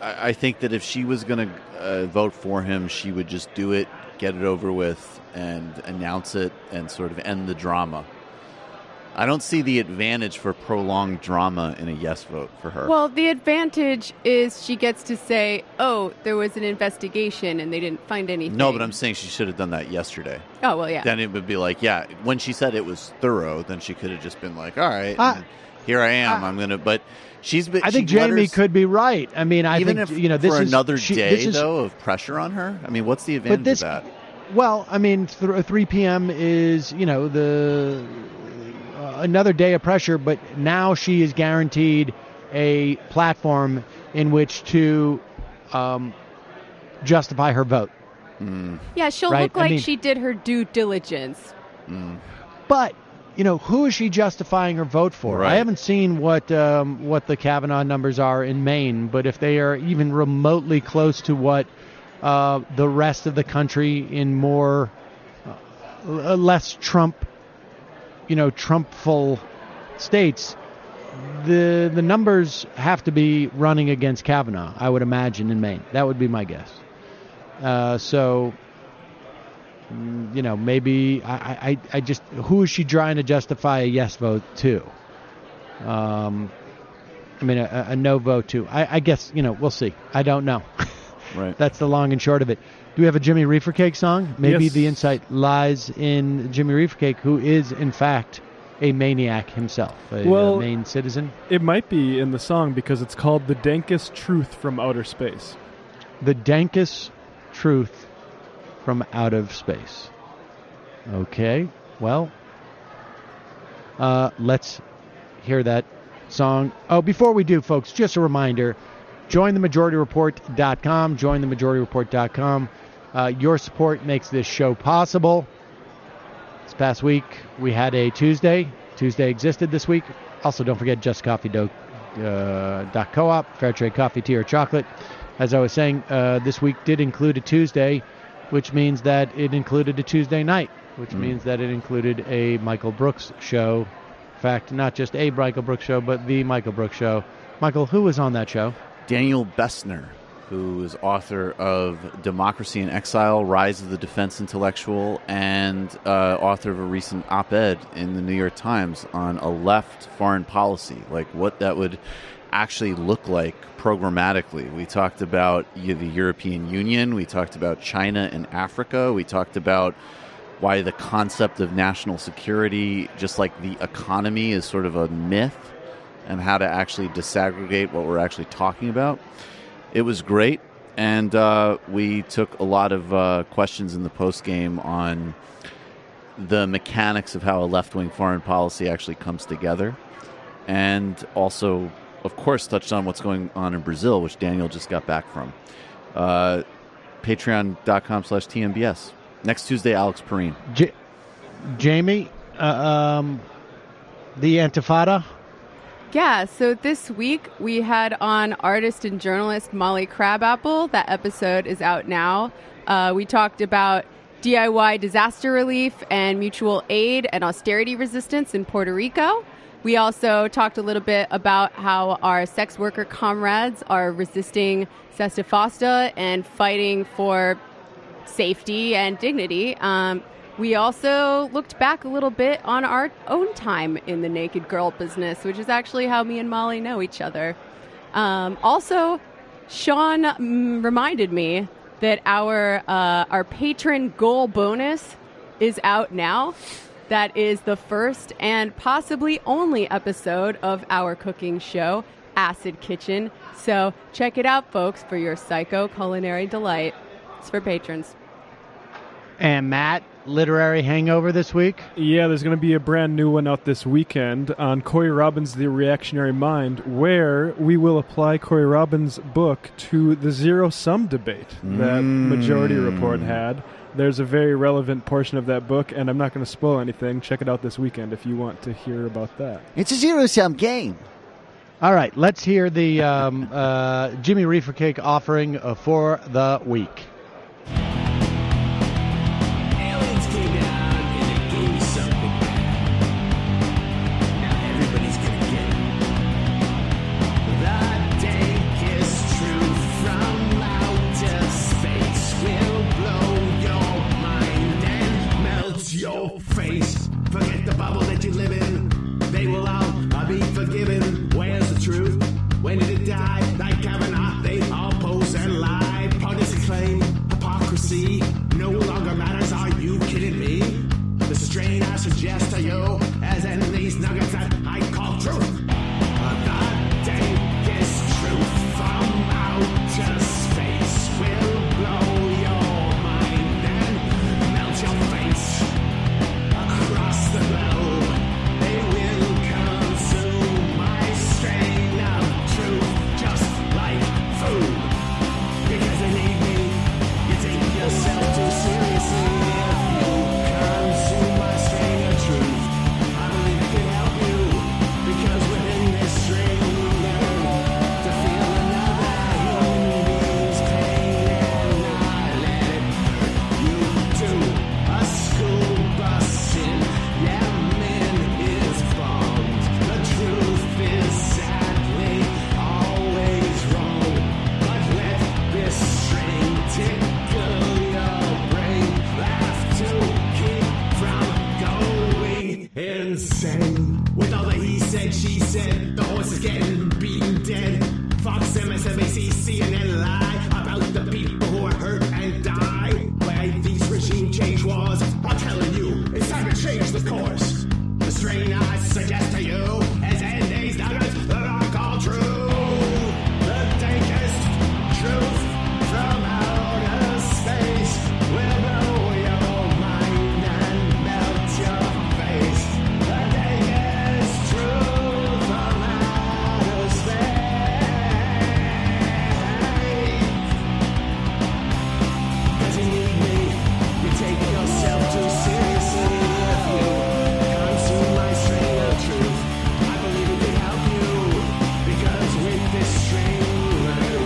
I think that if she was going to vote for him, she would just do it, get it over with, and announce it, and sort of end the drama. I don't see the advantage for prolonged drama in a yes vote for her. Well, the advantage is she gets to say, oh, there was an investigation and they didn't find anything. No, but I'm saying she should have done that yesterday. Oh, well, yeah. Then it would be like, yeah, when she said it was thorough, then she could have just been like, all right, here I am. I'm going to, but she's been. I think Jamie could be right. I mean, I think, this for is another day, though, of pressure on her. I mean, what's the advantage of that? Well, I mean, 3 p.m. is, another day of pressure, but now she is guaranteed a platform in which to justify her vote. Yeah, she'll look like she did her due diligence. But, who is she justifying her vote for? Right. I haven't seen what the Kavanaugh numbers are in Maine, but if they are even remotely close to what the rest of the country in more less Trumpful states, the numbers have to be running against Kavanaugh, I would imagine, in Maine. That would be my guess. Maybe I just, who is she trying to justify a yes vote to? A no vote to. I guess, we'll see. I don't know. Right. That's the long and short of it. Do we have a Jimmy Reefer Cake song? Maybe Yes. the insight lies in Jimmy Reefer Cake, who is, in fact, a maniac himself, a Maine citizen. It might be in the song because it's called The Dankest Truth from Outer Space. The Dankest Truth from Outer Space. Okay, well, let's hear that song. Oh, before we do, folks, just a reminder, jointhemajorityreport.com, jointhemajorityreport.com. Your support makes this show possible. This past week, we had a Tuesday. Tuesday existed this week. Also, don't forget justcoffee.coop, fair trade coffee, tea, or chocolate. As I was saying, this week did include a Tuesday, which means that it included a Tuesday night, which means that it included a Michael Brooks show. In fact, not just a Michael Brooks show, but the Michael Brooks show. Michael, who was on that show? Daniel Bessner, who is author of Democracy in Exile, Rise of the Defense Intellectual, and author of a recent op-ed in the New York Times on a left foreign policy, like what that would actually look like programmatically. We talked about the European Union. We talked about China and Africa. We talked about why the concept of national security, just like the economy, is sort of a myth, and how to actually disaggregate what we're actually talking about. It was great, and we took a lot of questions in the post-game on the mechanics of how a left-wing foreign policy actually comes together, and also, of course, touched on what's going on in Brazil, which Daniel just got back from. Patreon.com/TMBS. Next Tuesday, Alex Perrine. Jamie, the Intifada? Yeah, so this week we had on artist and journalist Molly Crabapple. That episode is out now. We talked about DIY disaster relief and mutual aid and austerity resistance in Puerto Rico. We also talked a little bit about how our sex worker comrades are resisting Sesta Fosta and fighting for safety and dignity. We also looked back a little bit on our own time in the naked girl business, which is actually how me and Molly know each other. Also, Sean reminded me that our patron goal bonus is out now. That is the first and possibly only episode of our cooking show, Acid Kitchen. So check it out, folks, for your psycho culinary delight. It's for patrons. And Matt, literary hangover this week? Yeah, there's going to be a brand new one out this weekend on Corey Robin's The Reactionary Mind, where we will apply Corey Robin's book to the zero-sum debate that Majority Report had. There's a very relevant portion of that book, and I'm not going to spoil anything. Check it out this weekend if you want to hear about that. It's a zero-sum game. All right, let's hear the Jimmy Reefer Cake offering for the week. Aliens came down and they gave me something bad. Now everybody's gonna get it. The dankest truth from outer space will blow your mind and melt your face. Forget the bubble that you live in. They will all be forgiven. Where's the truth? When did it die? Like Kavanaugh, they all pose and lie. Partisan claim, hypocrisy no longer matters. Are you kidding me? The strain I suggest to you, as in these nuggets that I call truth. The dankest truth from outer space will blow your mind and melt your face across the globe. They will consume my strain of truth just like food. Because they need me, you take yourself too seriously. If you consume my strain of truth, I believe it can help you. Because within this strain you learn to feel another human being's pain and not let it hurt you too. A school bus in Yemen is bombed. The truth is sadly always wrong. But let this string tickle your brain. Laugh to keep from going insane. With all the he said, she said, the horse is getting beaten dead. Fox, MSNBC, CNN lie about the people who are hurt and die. Why these regime change wars? I'm telling you, it's time to change the course. The strain I suggest to you is in these nuggets that I call true. The dankest truth from outer space will blow your mind and melt your face. The dankest truth from outer space. 'Cause you need me, you take yourself too seriously. If you consume my strain of truth, I believe it can help you. Because with this strain you learn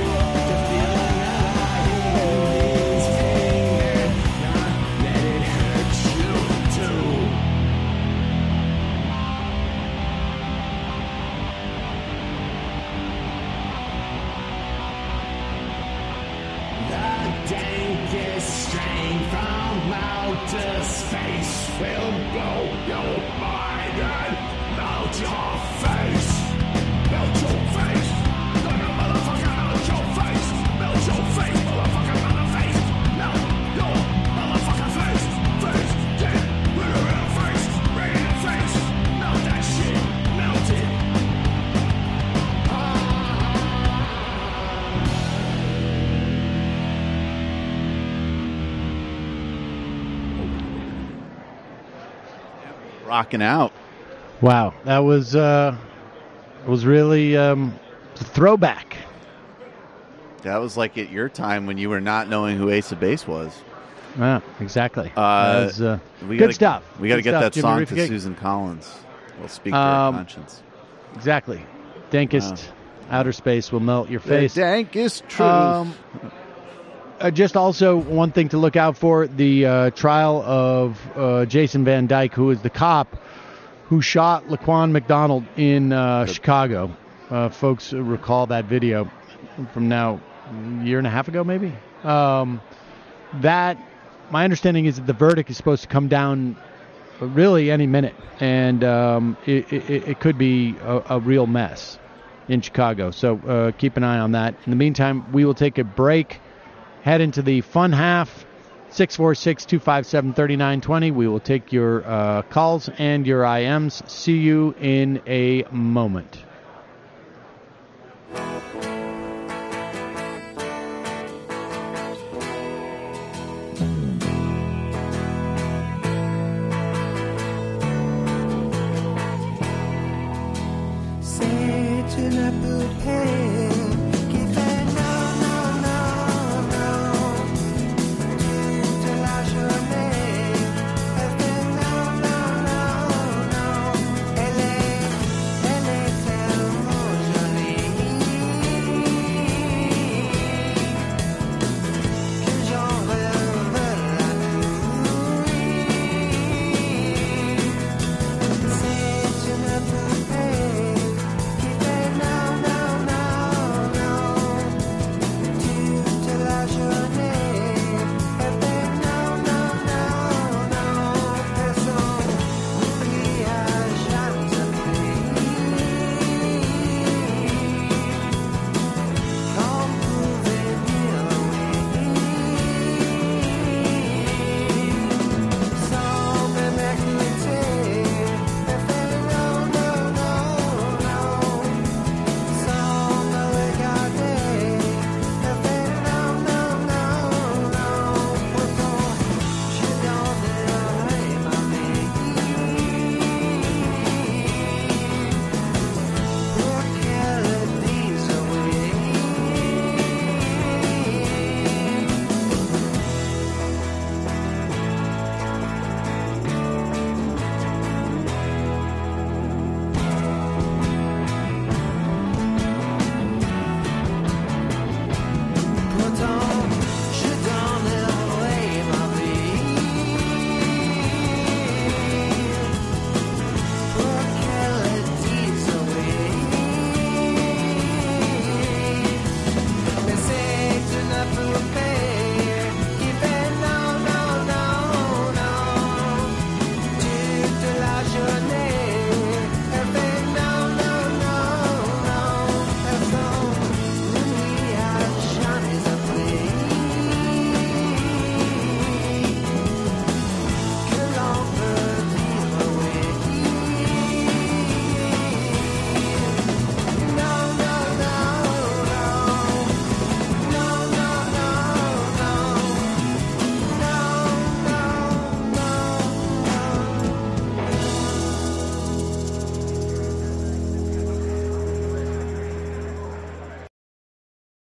to feel another human being's pain and not let it hurt you too. The dankest strain from outer space will blow your mind and melt your face. Melt your face. Gonna motherfucker melt your face. Melt your face, motherfucker, face. Melt your motherfucker face. Face, dead, put her in her face. Right in her face. Melt that shit. Melt it. Rocking out. Wow, that was really a throwback. That was like at your time when you were not knowing who Ace of Base was. Yeah, exactly. That was, good stuff. We got to Good get stuff, that Jimmy song Reefer to Cake. Susan Collins. We'll speak to her conscience. Exactly. Dankest outer space will melt your face. The dankest truth. Just also one thing to look out for, the trial of Jason Van Dyke, who is the cop who shot Laquan McDonald in Chicago. Folks recall that video from now a year and a half ago, maybe? That, my understanding is that the verdict is supposed to come down really any minute, and it could be a real mess in Chicago. So keep an eye on that. In the meantime, we will take a break. Head into the fun half, 646-257-3920. We will take your calls and your IMs. See you in a moment.